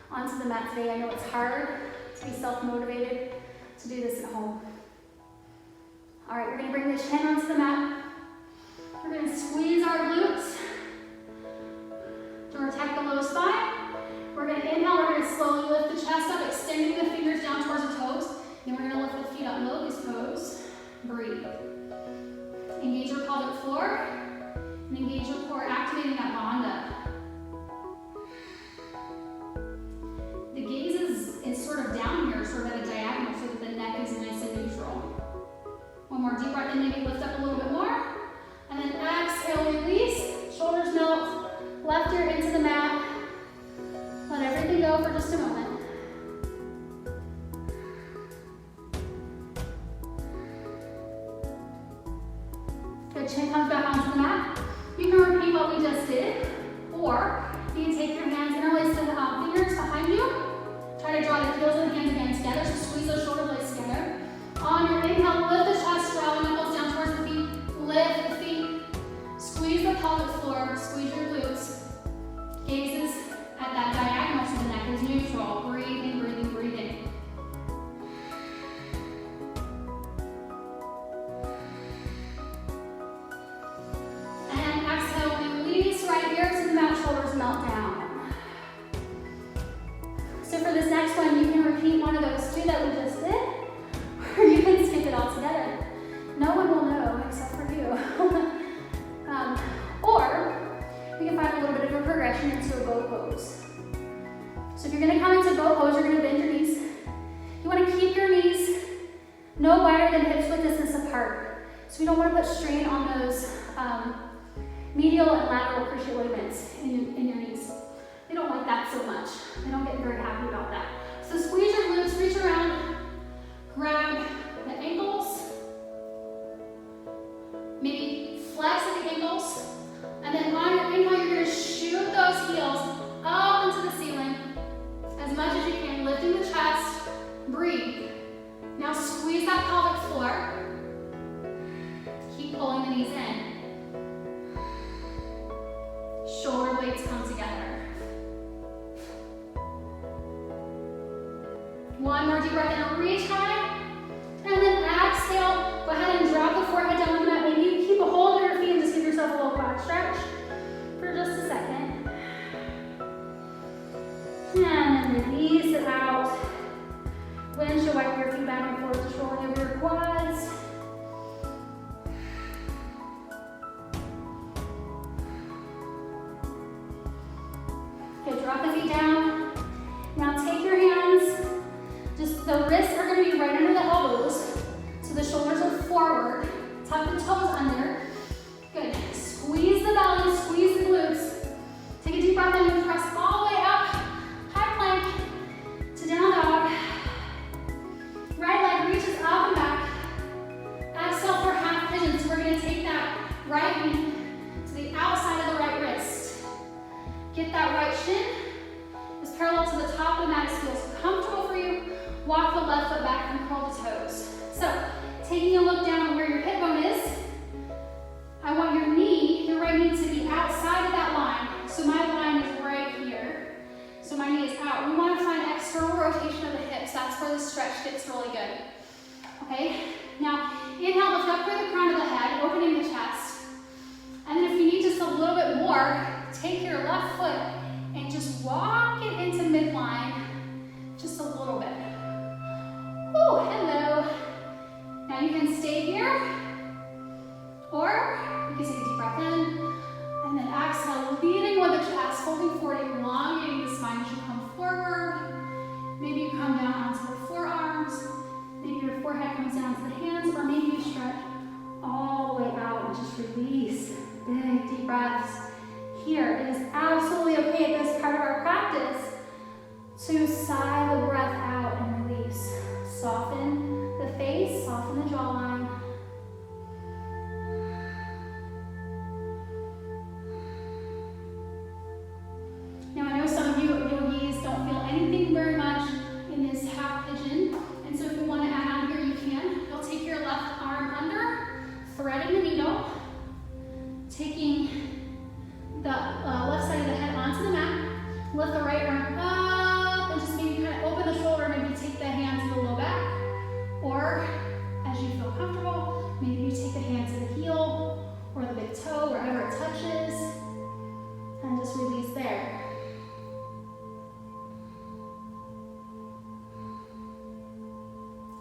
onto the mat today. I know it's hard to be self-motivated to do this at home. All right, we're going to bring the chin onto the mat. We're going to squeeze our glutes to protect the low spine. We're going to inhale, we're going to slowly lift the chest up, extending the fingers down towards the toes. Then we're going to lift the feet up, locust pose. Breathe. Engage your pelvic floor and engage your core, activating that bandha. The gaze is sort of down here, sort of at a diagonal, so that the neck is nice and neutral. One more deep breath in, maybe lift up a little bit more. And then exhale, release, shoulders melt, left ear into the mat. Let everything go for just a moment. Good, chin comes back onto the mat. You can repeat what we just did, or you can take your hands, interlace the fingers behind you. Try to draw the heels of the hands again together, so squeeze those shoulder blades together. On your inhale, lift the chest, draw the knuckles down towards the feet, lift the feet, squeeze the pelvic floor, squeeze your glutes. Gazes at that diagonal so the neck is neutral. Breathing, breathing, breathing. And exhale, release right ear to the mat, shoulders melt down. So for this next one, you can repeat one of those two that we just did, or you can skip it all together. No one will know except for you. Or we can find a little bit of a progression into a bow pose. So if you're going to come into bow pose, you're going to bend your knees. You want to keep your knees no wider than hips width distance apart. So we don't want to put strain on those medial and lateral cruciate ligaments in your knees. They don't like that so much. They don't get very happy about that. So squeeze your glutes, reach around, grab the ankles, maybe flex at the ankles, and then on your inhale, you're going to shoot those heels up into the ceiling as much as you can, lifting the chest. Breathe. Now squeeze that pelvic floor. Keep pulling the knees in. Shoulder blades come together. One more deep breath in, reach high. And then exhale, go ahead and drop the forehead down on the mat. Maybe you keep a hold of your feet and just give yourself a little quad stretch for just a second. And then release it out. Windshield wipe your feet back and forth, just rolling over your quads. Okay, drop the feet down. Now take your hands, just the wrists are going to be right under the elbows, so the shoulders are forward. Tuck the toes under. Good. Squeeze the belly, squeeze the glutes. Take a deep breath in and press all the way up. High plank to down dog. Right leg reaches up and back. Exhale for half pigeon. So we're going to take that right knee to the outside of the right wrist. Get that right shin is parallel to the top of the mat. It feels comfortable for you. Walk the left foot back and curl the toes. So, taking a look down where your hip bone is, I want your knee, your right knee, to be outside of that line. So my line is right here. So my knee is out. We want to find external rotation of the hips. That's where the stretch gets really good. Okay? Now, inhale, lift up through the crown of the head, opening the chest. And then if you need just a little bit more, take your left foot and just walk it into midline just a little bit. Oh, hello. Now you can stay here, or you can take a deep breath in, and then exhale, leading with the chest, holding forward, elongating the spine as you come forward. Maybe you come down onto the forearms, maybe your forehead comes down to the hands, or maybe you stretch all the way out and just release. Big deep breaths. Here, it is absolutely okay at this part of our practice to sigh the breath out and release. Soften the face, soften the jawline.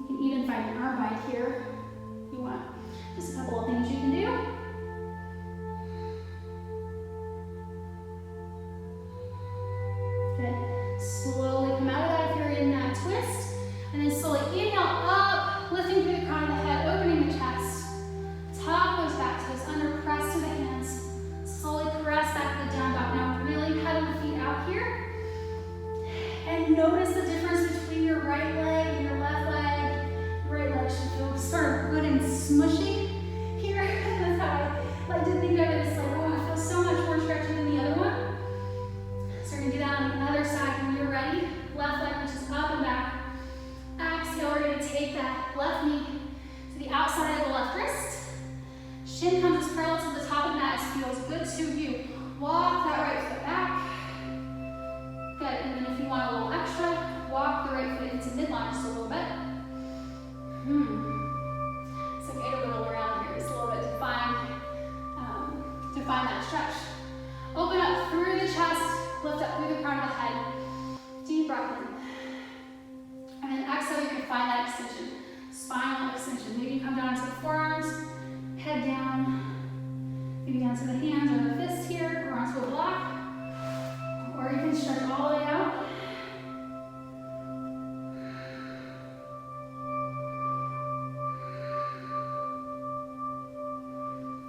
You can even find an arm bind here if you want. Just a couple of things you can do. Good. Slowly come out of that if you're in that twist. And then slowly inhale up, lifting through the crown of the head, opening the chest. Tuck those back toes under, press to the hands. Slowly press back to the down dog. Now really pedal the feet out here. And notice the difference between your right leg and your left leg. Your right leg should feel sort of good and smushy here. That's how I like to think of it. It's like, oh, I feel so much more stretchy than the other one. So we're gonna do that on the other side when you're ready. Left leg reaches up and back. Exhale, we're gonna take that left knee to the outside of the left wrist. Shin comes as parallel to the top of the mat as feels good to you. Walk that right foot back. Good, and then if you want a little extra, walk the right foot into midline just a little bit. It's okay to roll around here just a little bit to find that stretch. Open up through the chest, lift up through the crown of the head. Deep breath in. And then exhale, you can find that extension. Spinal extension. Maybe you come down to the forearms, head down, maybe down to the hands or the fists here, or onto a block. Or you can stretch all the way out.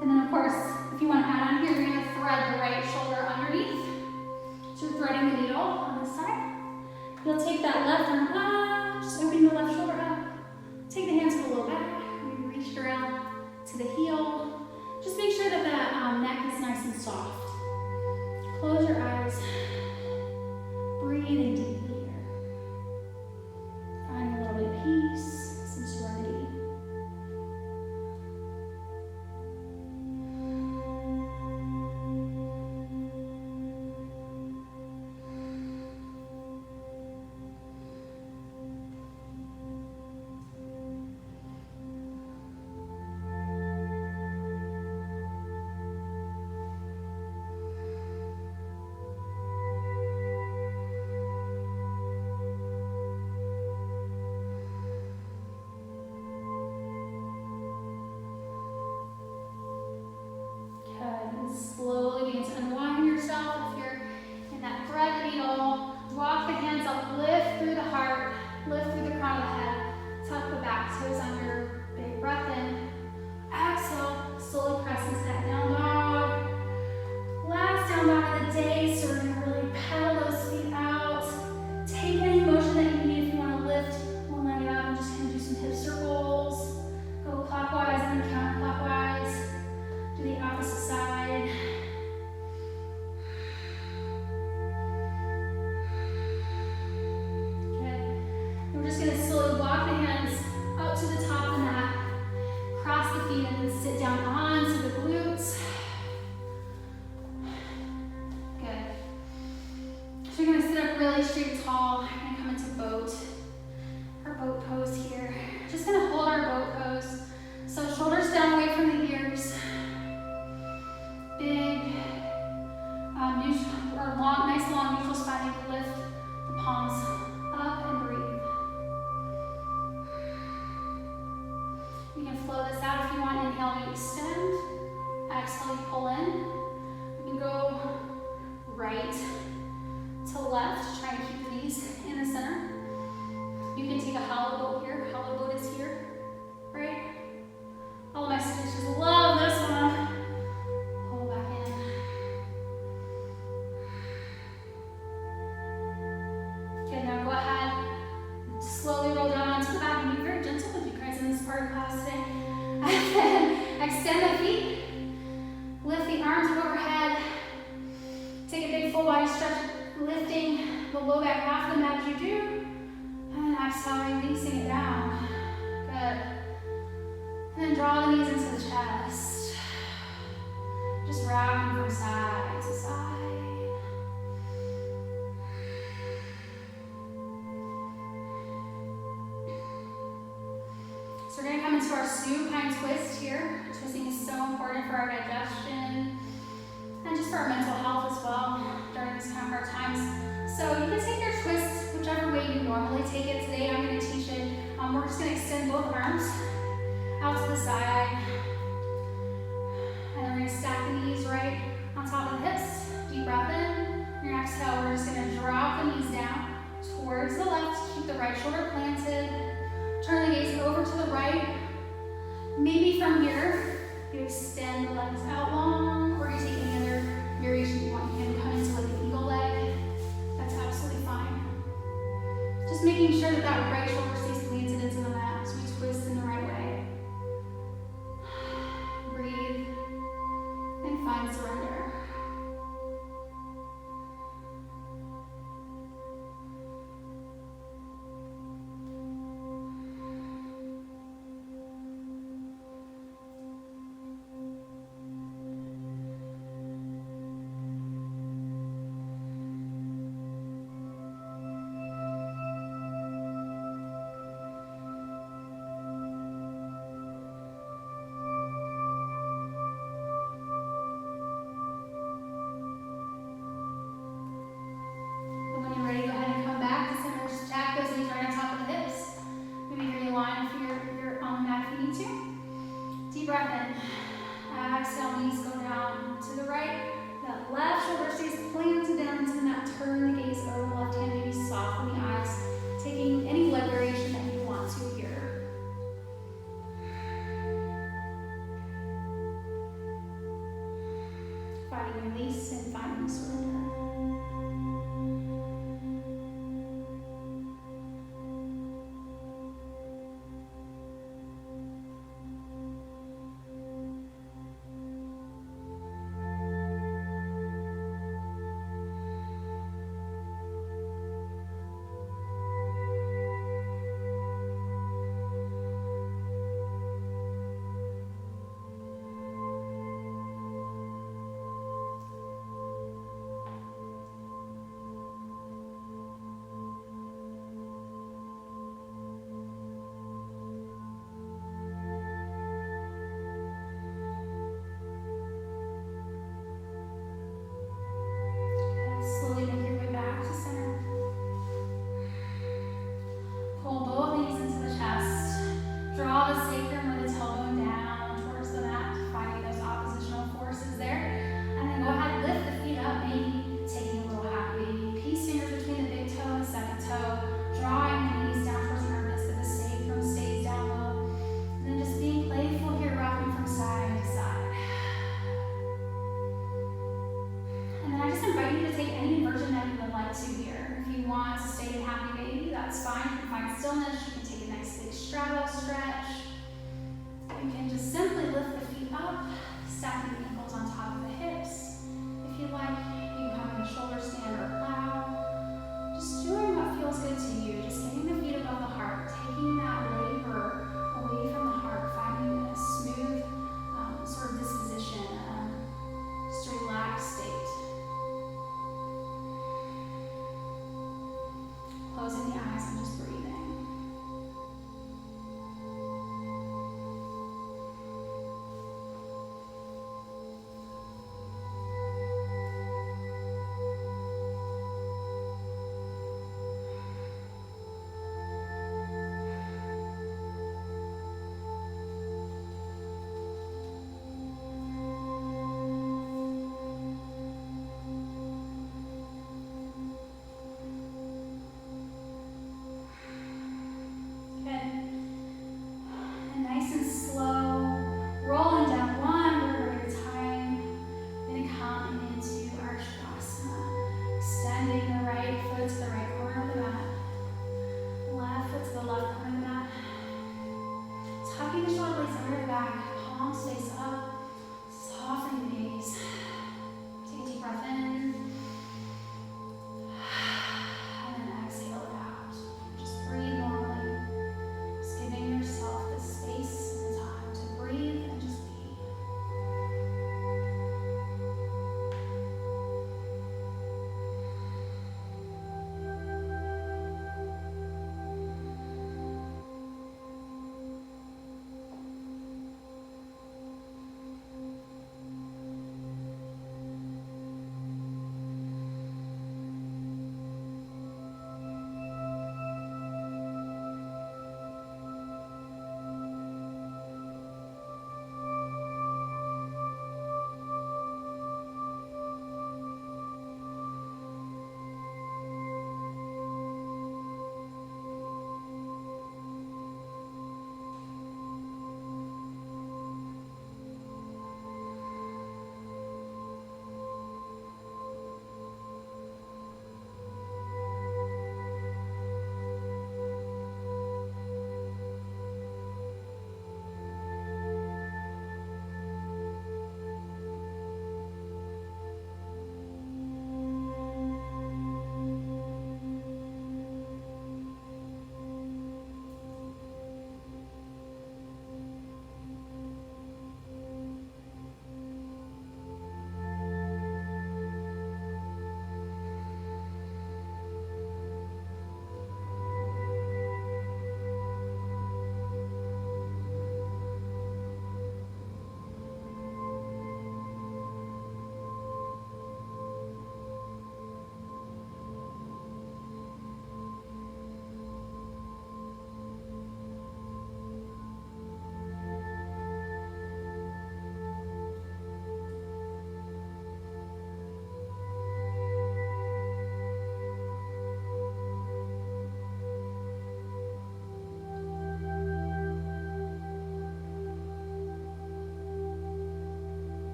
And then of course, if you want to add on here, you're going to thread the right shoulder underneath. So you're threading the needle on this side. You'll take that left arm up, just opening the left shoulder up. Take the hands to the low back, maybe reach it around to the heel. Just make sure that the neck is nice and soft. Close your eyes. Breathing deeply here. Finding a little bit of peace, some serenity. Slowly begin to unwind yourself. If you're in that thread needle, walk the hands up, lift through the heart, lift through the crown of the head, tuck the back toes under, big breath in. Exhale, slowly press into that down dog. Last down dog of the day, so we're gonna really pedal those feet out. Take any motion that you need if you wanna lift one leg up and just kind of do some hip circles. Go clockwise and then counterclockwise. Do the opposite side. Good. We're just going to slowly walk the hands up to the top of the mat, cross the feet, and then sit down onto the glutes. Good. So you're going to sit up really straight and tall. We're going to come into boat. Our boat pose here. Just going to hold our boat pose. So shoulders down away from the ears. Big, neutral, or long, nice long neutral spine. You can lift the palms up and breathe. You can flow this out if you want. Inhale, you extend. Exhale, you pull in. You can go right to left, trying to keep the knees in the center. You can take a hollow boat here. Hollow boat is here, right? All of my students just love this one. Pull back in. Okay, now go ahead and slowly roll down onto the back and be very gentle with you guys in this part of class today. And then extend the feet. Lift the arms overhead. Take a big full body stretch, lifting the low back off the mat as you do. And exhale, releasing it down. Good. And then draw the knees into the chest. Just rocking from side to side. So we're going to come into our supine twist here. Twisting is so important for our digestion and just for our mental health as well during these kind of hard times. So you can take your twist whichever way you normally take it. Today I'm going to teach it We're just going to extend both arms out to the side. And then we're going to stack the knees right on top of the hips. Deep breath in. Your exhale, we're just going to drop the knees down towards the left. Keep the right shoulder planted. Turn the gaze over to the right. Maybe from here, you extend the legs out long, or you take any other variation you want. You can come into like an eagle leg. That's absolutely fine. Just making sure that that right shoulder stays planted into the mat as we twist in the right way. Breathe and find surrender. Deep breath in. Exhale, knees go down to the right. That left shoulder stays planted down into the mat. Turn the gaze over the left hand. Maybe soften the eyes. Taking any leg variation that you want to here. Finding release and finding surrender. Slowly make your way back to center. Pull both knees into the chest. Draw the sacrum or the tailbone down towards the mat, finding those oppositional forces there. And then go ahead, lift the feet up, maybe taking a little happy baby. Peace fingers between the big toe and the second toe. Drawing the knees down towards the armpits, but the sacrum stays down low. And then just being playful here, rocking from side to side. And then I just invite you to take any inversion that you would like to here. If you want to stay in happy baby, that's fine. You can find stillness. You can take a nice big straddle stretch. You can just simply lift the feet up, stacking the ankles on top of the hips. If you like, you can come in a shoulder stand or a plow. Just doing what feels good to you. Just getting the feet above the heart, taking that labor away from the heart, finding a smooth sort of disposition, just a relaxed state. Closing the eyes and just breathing.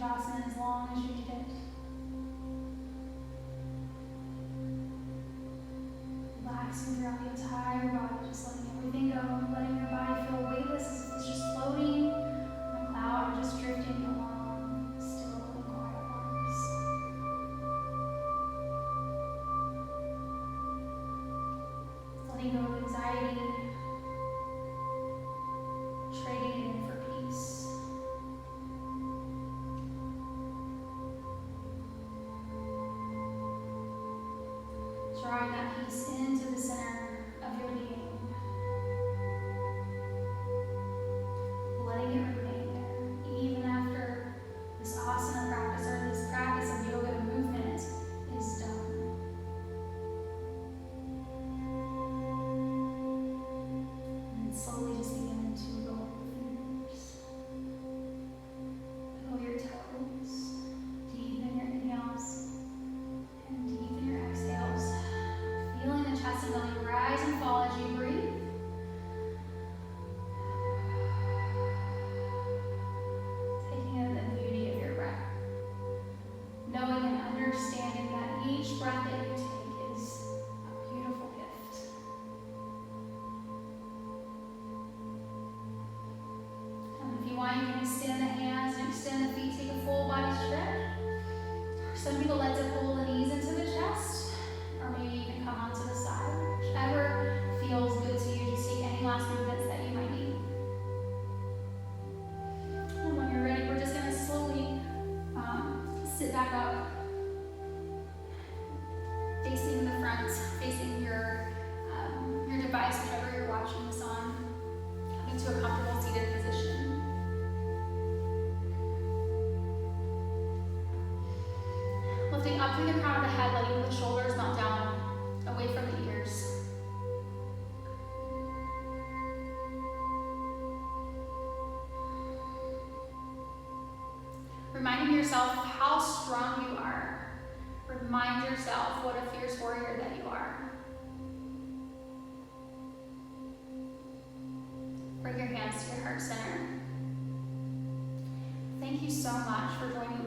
Shavasana as long as you need it. Relaxing throughout the entire body, just letting everything go, letting your body feel weightless as if it's just floating on a cloud or just drifting along still and quiet waters. Letting go of anxiety, trading it in for peace. Drawing that peace into the center of your being. Letting it remain there, even after this asana practice or this practice of yoga movement is done. And slowly just begin to roll your fingers. Wiggle your toes. Deepen your inhales and deepen your exhales. Feeling the chest and belly rise and fall as you breathe. Taking in the beauty of your breath. Knowing and understanding that each breath that you take is a beautiful gift. And if you want, you can extend the hands and extend the feet, take a full body stretch. Some people like to pull the knees into the chest, or maybe you can come onto the side. Whichever feels good to you. Just take any last movements that you might need. And when you're ready, we're just going to slowly sit back up, facing the front, facing your device, whichever you're watching this on, coming to a comfortable seated position. Lifting up through the crown of the head, letting the shoulders melt down, away from the ears. Reminding yourself how strong you are. Remind yourself what a fierce warrior that you are. Bring your hands to your heart center. Thank you so much for joining